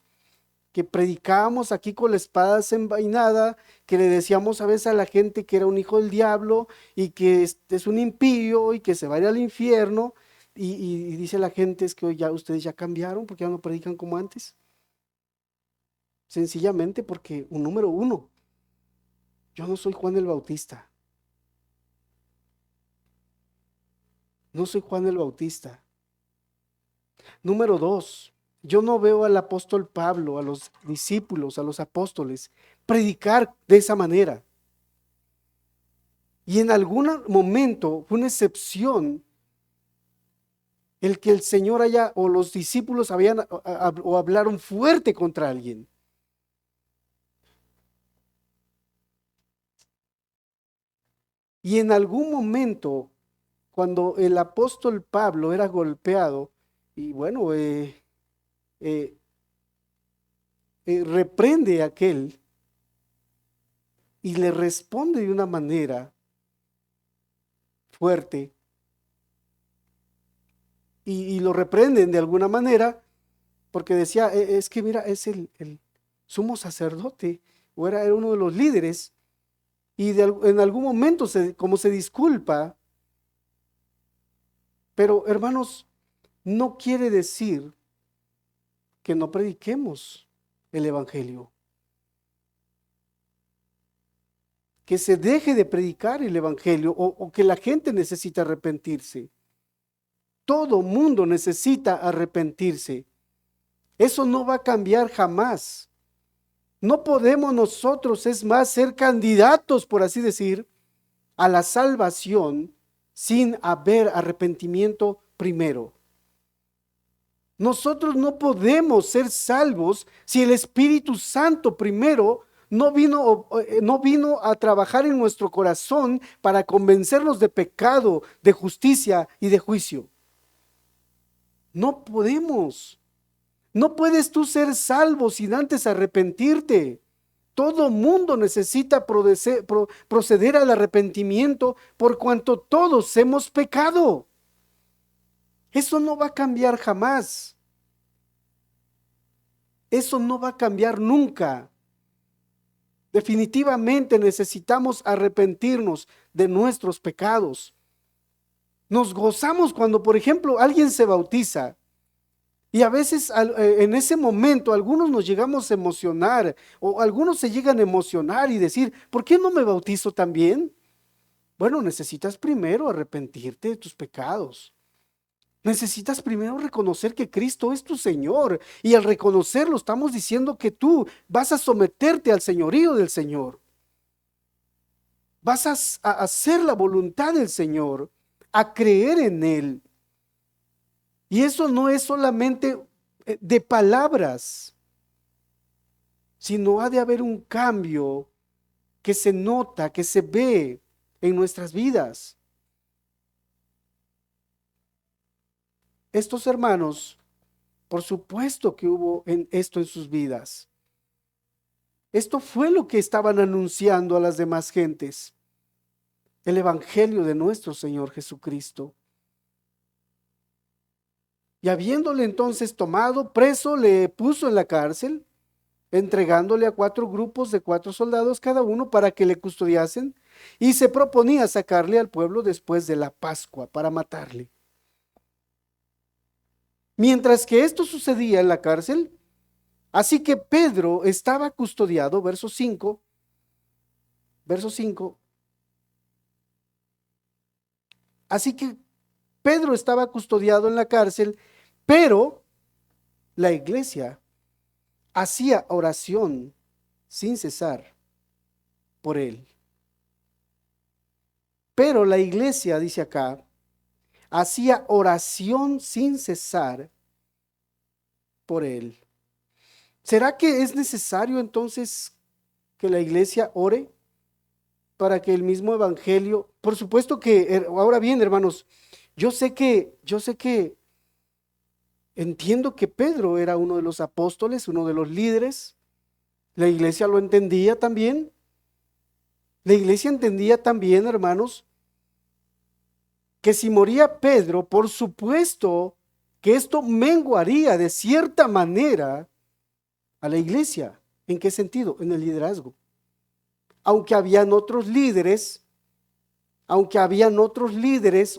Speaker 1: que predicábamos aquí con la espada desenvainada, que le decíamos a veces a la gente que era un hijo del diablo y que es un impío y que se va a ir al infierno, y dice la gente, es que hoy ya ustedes ya cambiaron porque ya no predican como antes. Sencillamente porque número uno, yo no soy Juan el Bautista. No soy Juan el Bautista. Número dos, yo no veo al apóstol Pablo, a los discípulos, a los apóstoles, predicar de esa manera. Y en algún momento fue una excepción el que el Señor haya, o los discípulos o hablaron fuerte contra alguien. Y en algún momento, cuando el apóstol Pablo era golpeado, y bueno, eh, reprende a aquel y le responde de una manera fuerte, y lo reprenden de alguna manera, porque decía, es que mira, es el sumo sacerdote, o era uno de los líderes, y en algún momento como se disculpa, pero hermanos, no quiere decir que no prediquemos el evangelio, que se deje de predicar el evangelio, o que la gente necesita arrepentirse. Todo mundo necesita arrepentirse. Eso no va a cambiar jamás. No podemos nosotros, es más, ser candidatos, por así decir, a la salvación sin haber arrepentimiento primero. Nosotros no podemos ser salvos si el Espíritu Santo primero no vino a trabajar en nuestro corazón para convencernos de pecado, de justicia y de juicio. No podemos. No puedes tú ser salvo sin antes arrepentirte. Todo mundo necesita proceder al arrepentimiento por cuanto todos hemos pecado. Eso no va a cambiar jamás. Eso no va a cambiar nunca. Definitivamente necesitamos arrepentirnos de nuestros pecados. Nos gozamos cuando, por ejemplo, alguien se bautiza. Y a veces en ese momento algunos nos llegamos a emocionar o algunos se llegan a emocionar y decir, ¿por qué no me bautizo también? Bueno, necesitas primero arrepentirte de tus pecados. Necesitas primero reconocer que Cristo es tu Señor y al reconocerlo estamos diciendo que tú vas a someterte al señorío del Señor. Vas a hacer la voluntad del Señor, a creer en Él. Y eso no es solamente de palabras, sino ha de haber un cambio que se nota, que se ve en nuestras vidas. Estos hermanos, por supuesto que hubo esto en sus vidas. Esto fue lo que estaban anunciando a las demás gentes. El evangelio de nuestro Señor Jesucristo. Y habiéndole entonces tomado preso, le puso en la cárcel, entregándole a 4 grupos de 4 soldados cada uno para que le custodiasen, y se proponía sacarle al pueblo después de la Pascua para matarle. Mientras que esto sucedía en la cárcel, así que Pedro estaba custodiado, verso 5, así que Pedro estaba custodiado en la cárcel, pero la iglesia hacía oración sin cesar por él. Pero la iglesia, dice acá, hacía oración sin cesar por él. ¿Será que es necesario entonces que la iglesia ore para que el mismo evangelio, por supuesto que, ahora bien, hermanos, yo sé que entiendo que Pedro era uno de los apóstoles, uno de los líderes. La iglesia lo entendía también. La iglesia entendía también, hermanos, que si moría Pedro, por supuesto que esto menguaría de cierta manera a la iglesia. ¿En qué sentido? En el liderazgo. Aunque habían otros líderes,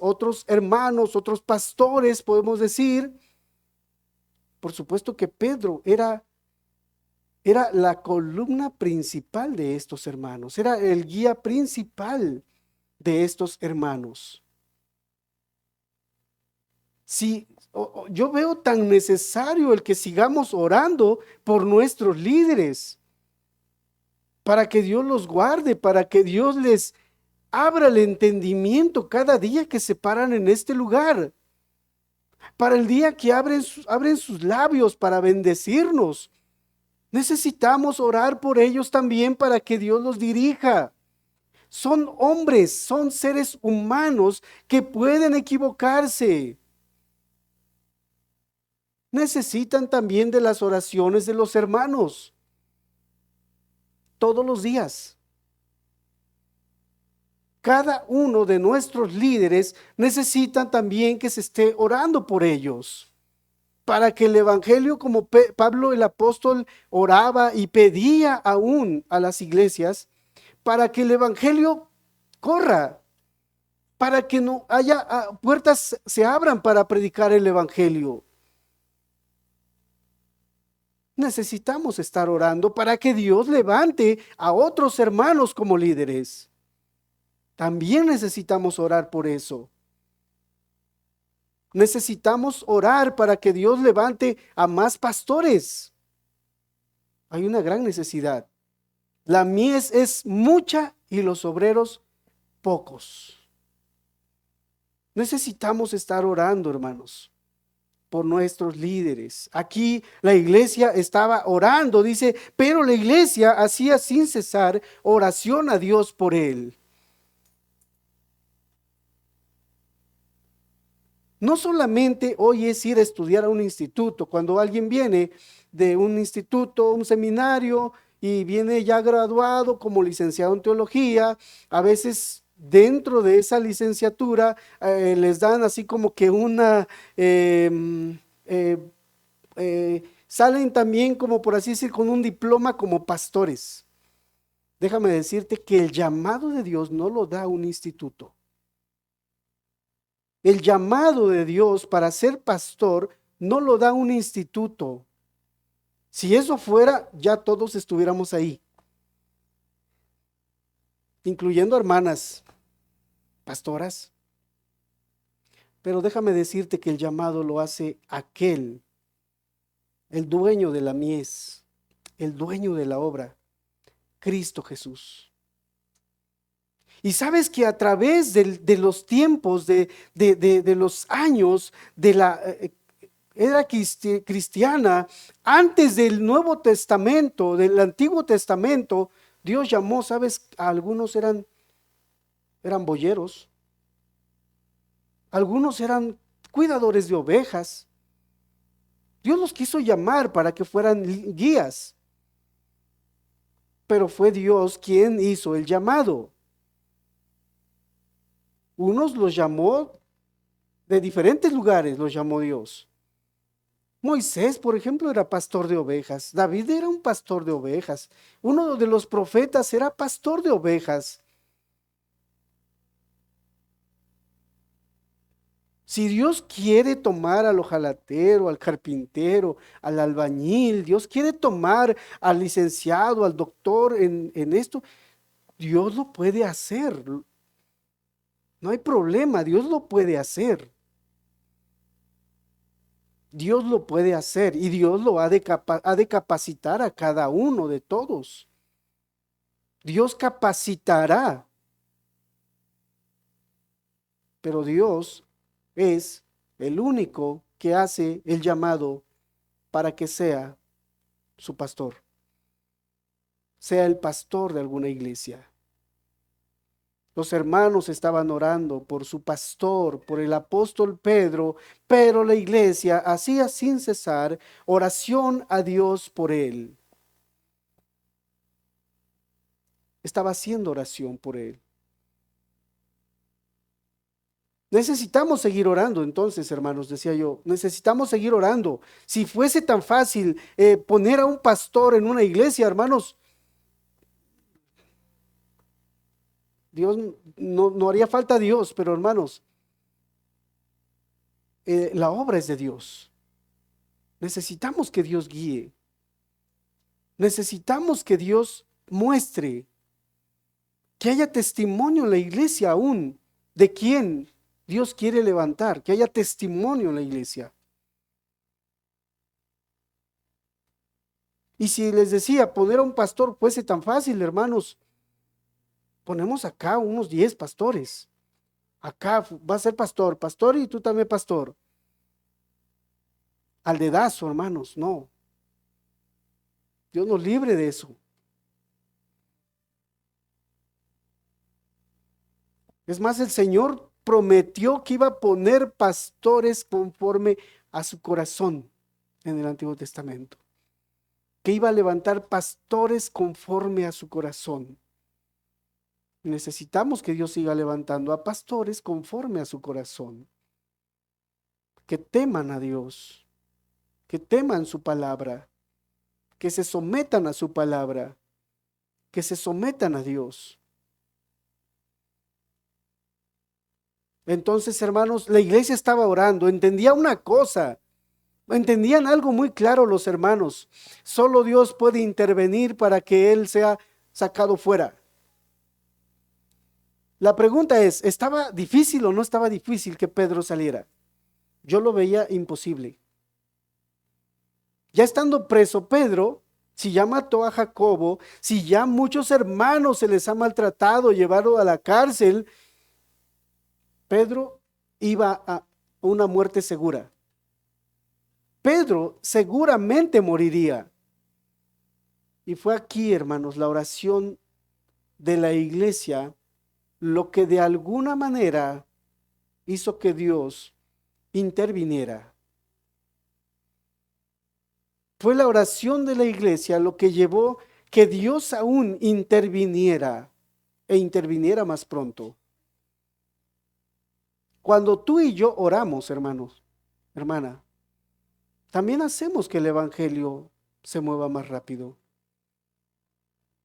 Speaker 1: otros hermanos, otros pastores, podemos decir, por supuesto que Pedro era la columna principal de estos hermanos, era el guía principal de estos hermanos. Si yo veo tan necesario el que sigamos orando por nuestros líderes, para que Dios los guarde, para que Dios les abra el entendimiento cada día que se paran en este lugar, para el día que abren sus labios para bendecirnos. Necesitamos orar por ellos también para que Dios los dirija. Son hombres, son seres humanos que pueden equivocarse. Necesitan también de las oraciones de los hermanos todos los días. Cada uno de nuestros líderes necesitan también que se esté orando por ellos, para que el evangelio, como Pablo el apóstol oraba y pedía aún a las iglesias, para que el evangelio corra, para que no haya puertas se abran para predicar el evangelio. Necesitamos estar orando para que Dios levante a otros hermanos como líderes. También necesitamos orar por eso. Necesitamos orar para que Dios levante a más pastores. Hay una gran necesidad. La mies es mucha y los obreros pocos. Necesitamos estar orando, hermanos, por nuestros líderes. Aquí la iglesia estaba orando, dice, pero la iglesia hacía sin cesar oración a Dios por él. No solamente hoy es ir a estudiar a un instituto. Cuando alguien viene de un instituto, un seminario, y viene ya graduado como licenciado en teología, a veces dentro de esa licenciatura les dan así como que una, eh, salen también como por así decir con un diploma como pastores. Déjame decirte que el llamado de Dios no lo da un instituto. El llamado de Dios para ser pastor no lo da un instituto. Si eso fuera, ya todos estuviéramos ahí, incluyendo hermanas, pastoras. Pero déjame decirte que el llamado lo hace aquel, el dueño de la mies, el dueño de la obra, Cristo Jesús. Y sabes que a través de los tiempos, de los años, de la era cristiana, antes del Nuevo Testamento, del Antiguo Testamento, Dios llamó, ¿sabes? A algunos eran boyeros, algunos eran cuidadores de ovejas. Dios los quiso llamar para que fueran guías, pero fue Dios quien hizo el llamado. Unos los llamó de diferentes lugares, los llamó Dios. Moisés, por ejemplo, era pastor de ovejas. David era un pastor de ovejas. Uno de los profetas era pastor de ovejas. Si Dios quiere tomar al hojalatero, al carpintero, al albañil, Dios quiere tomar al licenciado, al doctor en esto, Dios lo puede hacer. No hay problema, Dios lo puede hacer. Dios lo puede hacer y Dios lo ha de capacitar a cada uno de todos. Dios capacitará, pero Dios es el único que hace el llamado para que sea su pastor, sea el pastor de alguna iglesia. Los hermanos estaban orando por su pastor, por el apóstol Pedro, pero la iglesia hacía sin cesar oración a Dios por él. Estaba haciendo oración por él. Necesitamos seguir orando, entonces, hermanos, decía yo, necesitamos seguir orando. Si fuese tan fácil poner a un pastor en una iglesia, hermanos, Dios no haría falta a Dios, pero hermanos, la obra es de Dios. Necesitamos que Dios guíe. Necesitamos que Dios muestre, que haya testimonio en la iglesia aún de quién Dios quiere levantar, que haya testimonio en la iglesia. Y si les decía, poner a un pastor fuese tan fácil, hermanos, ponemos acá unos 10 pastores. Acá va a ser pastor, pastor y tú también pastor. Al dedazo, hermanos, no. Dios nos libre de eso. Es más, el Señor prometió que iba a poner pastores conforme a su corazón en el Antiguo Testamento. Que iba a levantar pastores conforme a su corazón. Necesitamos que Dios siga levantando a pastores conforme a su corazón. Que teman a Dios, que teman su palabra, que se sometan a su palabra, que se sometan a Dios. Entonces, hermanos, la iglesia estaba orando, entendía una cosa, entendían algo muy claro los hermanos. Solo Dios puede intervenir para que él sea sacado fuera. La pregunta es, ¿estaba difícil o no estaba difícil que Pedro saliera? yo lo veía imposible. Ya estando preso Pedro, si ya mató a Jacobo, si ya muchos hermanos se les ha maltratado, llevaron a la cárcel, Pedro iba a una muerte segura. Pedro seguramente moriría. Y fue aquí, hermanos, la oración de la iglesia lo que de alguna manera hizo que Dios interviniera. Fue la oración de la iglesia lo que llevó que Dios aún interviniera e interviniera más pronto. Cuando tú y yo oramos, hermanos, hermana, también hacemos que el evangelio se mueva más rápido.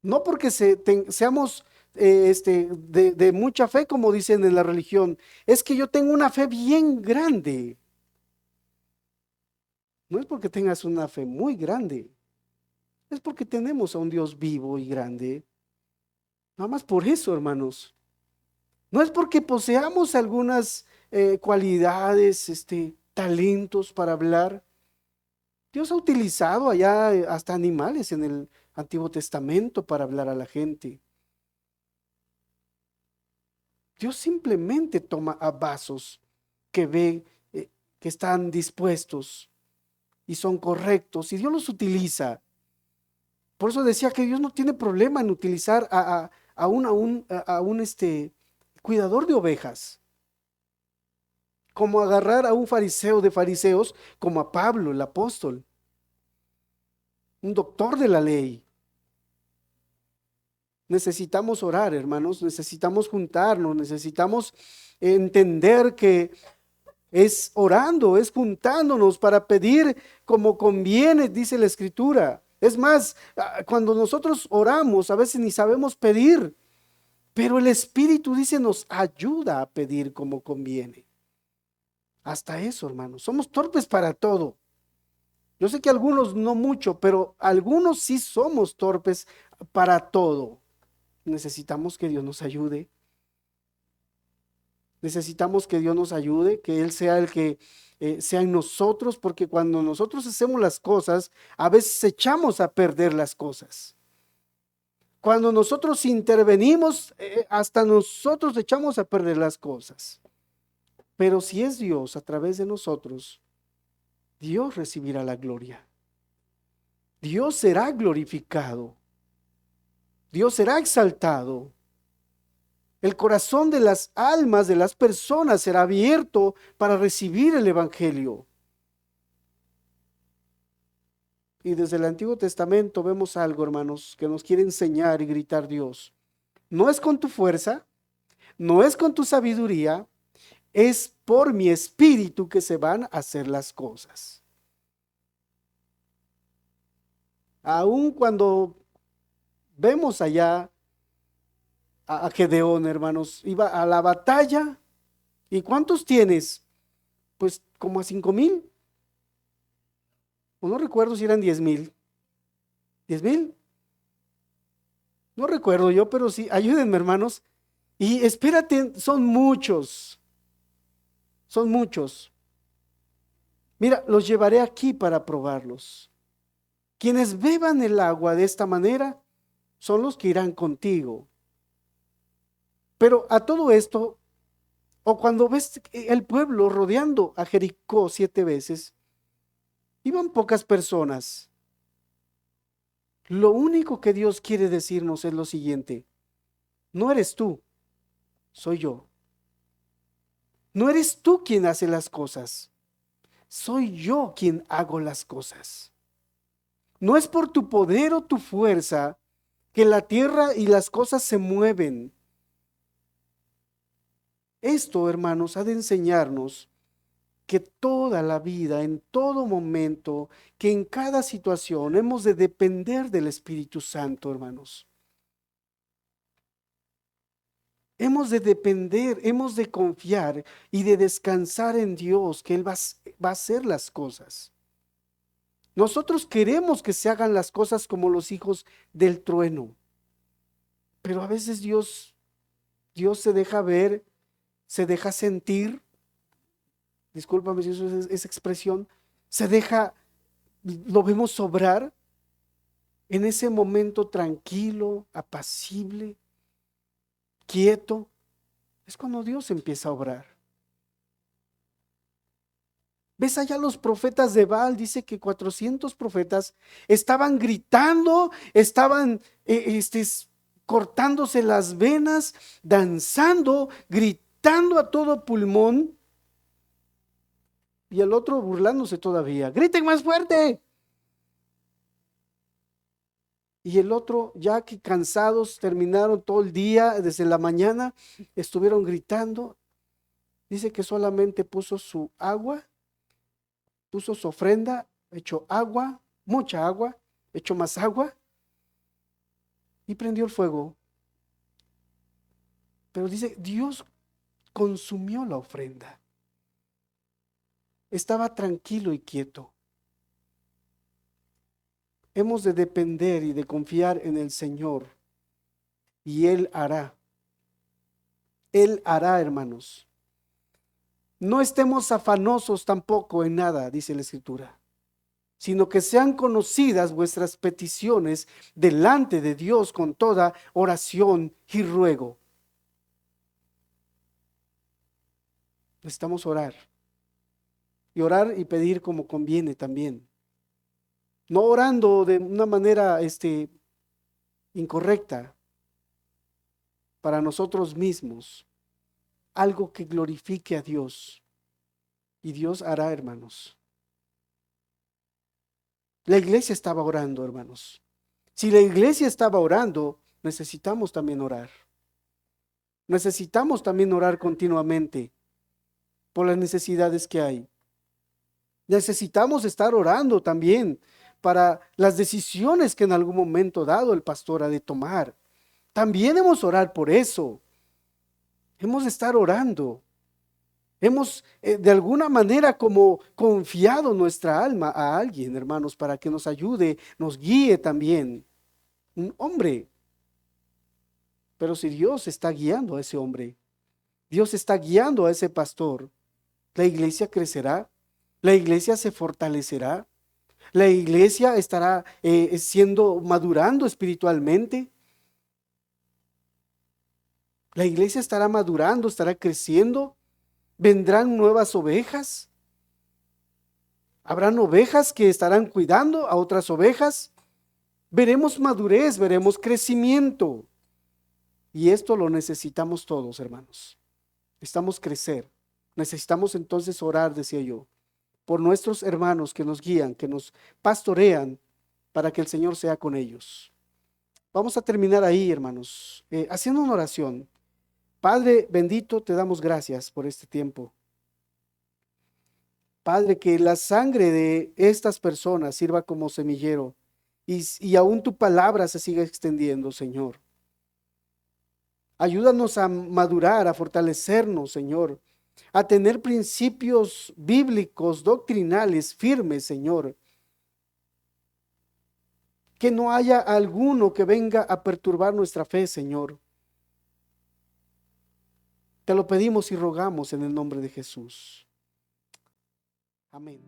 Speaker 1: No porque seamos de mucha fe, como dicen en la religión, es que yo tengo una fe bien grande. No es porque tengas una fe muy grande, es porque tenemos a un Dios vivo y grande. Nada más por eso, hermanos. No es porque poseamos algunas cualidades, talentos para hablar. Dios ha utilizado allá hasta animales en el Antiguo Testamento para hablar a la gente. Dios simplemente toma a vasos que ve que están dispuestos y son correctos y Dios los utiliza. Por eso decía que Dios no tiene problema en utilizar a un cuidador de ovejas, como agarrar a un fariseo de fariseos, como a Pablo, el apóstol, un doctor de la ley. Necesitamos orar, hermanos, necesitamos juntarnos, necesitamos entender que es orando, es juntándonos para pedir como conviene, dice la Escritura. Es más, cuando nosotros oramos, a veces ni sabemos pedir, pero el Espíritu dice nos ayuda a pedir como conviene. Hasta eso, hermanos, somos torpes para todo. Yo sé que algunos no mucho, pero algunos sí somos torpes para todo. Necesitamos que Dios nos ayude. Necesitamos que Dios nos ayude, que Él sea el que sea en nosotros, porque cuando nosotros hacemos las cosas, a veces echamos a perder las cosas. Cuando nosotros intervenimos, hasta nosotros echamos a perder las cosas. Pero si es Dios a través de nosotros, Dios recibirá la gloria. Dios será glorificado. Dios será exaltado. El corazón de las almas de las personas será abierto para recibir el Evangelio. Y desde el Antiguo Testamento vemos algo, hermanos, que nos quiere enseñar y gritar Dios. No es con tu fuerza, no es con tu sabiduría, es por mi espíritu que se van a hacer las cosas. Aun cuando vemos allá a Gedeón, hermanos, iba a la batalla. ¿Y cuántos tienes? Pues como a 5,000. O no recuerdo si eran 10,000. ¿10,000? No recuerdo yo, pero sí, ayúdenme, hermanos. Y espérate, son muchos. Son muchos. Mira, los llevaré aquí para probarlos. Quienes beban el agua de esta manera son los que irán contigo. Pero a todo esto, o cuando ves el pueblo rodeando a Jericó 7 veces, iban pocas personas. Lo único que Dios quiere decirnos es lo siguiente: no eres tú, soy yo. No eres tú quien hace las cosas, soy yo quien hago las cosas. No es por tu poder o tu fuerza que la tierra y las cosas se mueven. Esto, hermanos, ha de enseñarnos que toda la vida, en todo momento, que en cada situación hemos de depender del Espíritu Santo, hermanos. Hemos de depender, hemos de confiar y de descansar en Dios, que Él va a hacer las cosas. Nosotros queremos que se hagan las cosas como los hijos del trueno, pero a veces Dios se deja ver, se deja sentir, discúlpame si eso es esa expresión, se deja, lo vemos obrar en ese momento tranquilo, apacible, quieto. Es cuando Dios empieza a obrar. ¿Ves allá los profetas de Baal? Dice que 400 profetas estaban gritando, estaban cortándose las venas, danzando, gritando a todo pulmón. Y el otro burlándose todavía. ¡Griten más fuerte! Y el otro, ya que cansados, terminaron todo el día, desde la mañana, estuvieron gritando. Dice que solamente puso su agua, puso su ofrenda, echó agua, mucha agua, echó más agua y prendió el fuego. Pero dice, Dios consumió la ofrenda. Estaba tranquilo y quieto. Hemos de depender y de confiar en el Señor y Él hará. Él hará, hermanos. No estemos afanosos tampoco en nada, dice la Escritura, sino que sean conocidas vuestras peticiones delante de Dios con toda oración y ruego. Necesitamos orar. Y orar y pedir como conviene también. No orando de una manera incorrecta para nosotros mismos. Algo que glorifique a Dios. Y Dios hará, hermanos. La iglesia estaba orando, hermanos. Si la iglesia estaba orando, necesitamos también orar. Necesitamos también orar continuamente por las necesidades que hay. Necesitamos estar orando también para las decisiones que en algún momento dado el pastor ha de tomar. También hemos de orar por eso. Hemos de estar orando. Hemos de alguna manera como confiado nuestra alma a alguien, hermanos, para que nos ayude, nos guíe también. Un hombre. Pero si Dios está guiando a ese hombre, Dios está guiando a ese pastor, la iglesia crecerá, la iglesia se fortalecerá, la iglesia estará madurando espiritualmente, la iglesia estará madurando, estará creciendo, vendrán nuevas ovejas, habrán ovejas que estarán cuidando a otras ovejas, veremos madurez, veremos crecimiento. Y esto lo necesitamos todos, hermanos. Necesitamos crecer. Necesitamos entonces orar, decía yo, por nuestros hermanos que nos guían, que nos pastorean, para que el Señor sea con ellos. Vamos a terminar ahí, hermanos, haciendo una oración. Padre bendito, te damos gracias por este tiempo. Padre, que la sangre de estas personas sirva como semillero y aún tu palabra se siga extendiendo, Señor. Ayúdanos a madurar, a fortalecernos, Señor, a tener principios bíblicos, doctrinales, firmes, Señor. Que no haya alguno que venga a perturbar nuestra fe, Señor. Te lo pedimos y rogamos en el nombre de Jesús. Amén.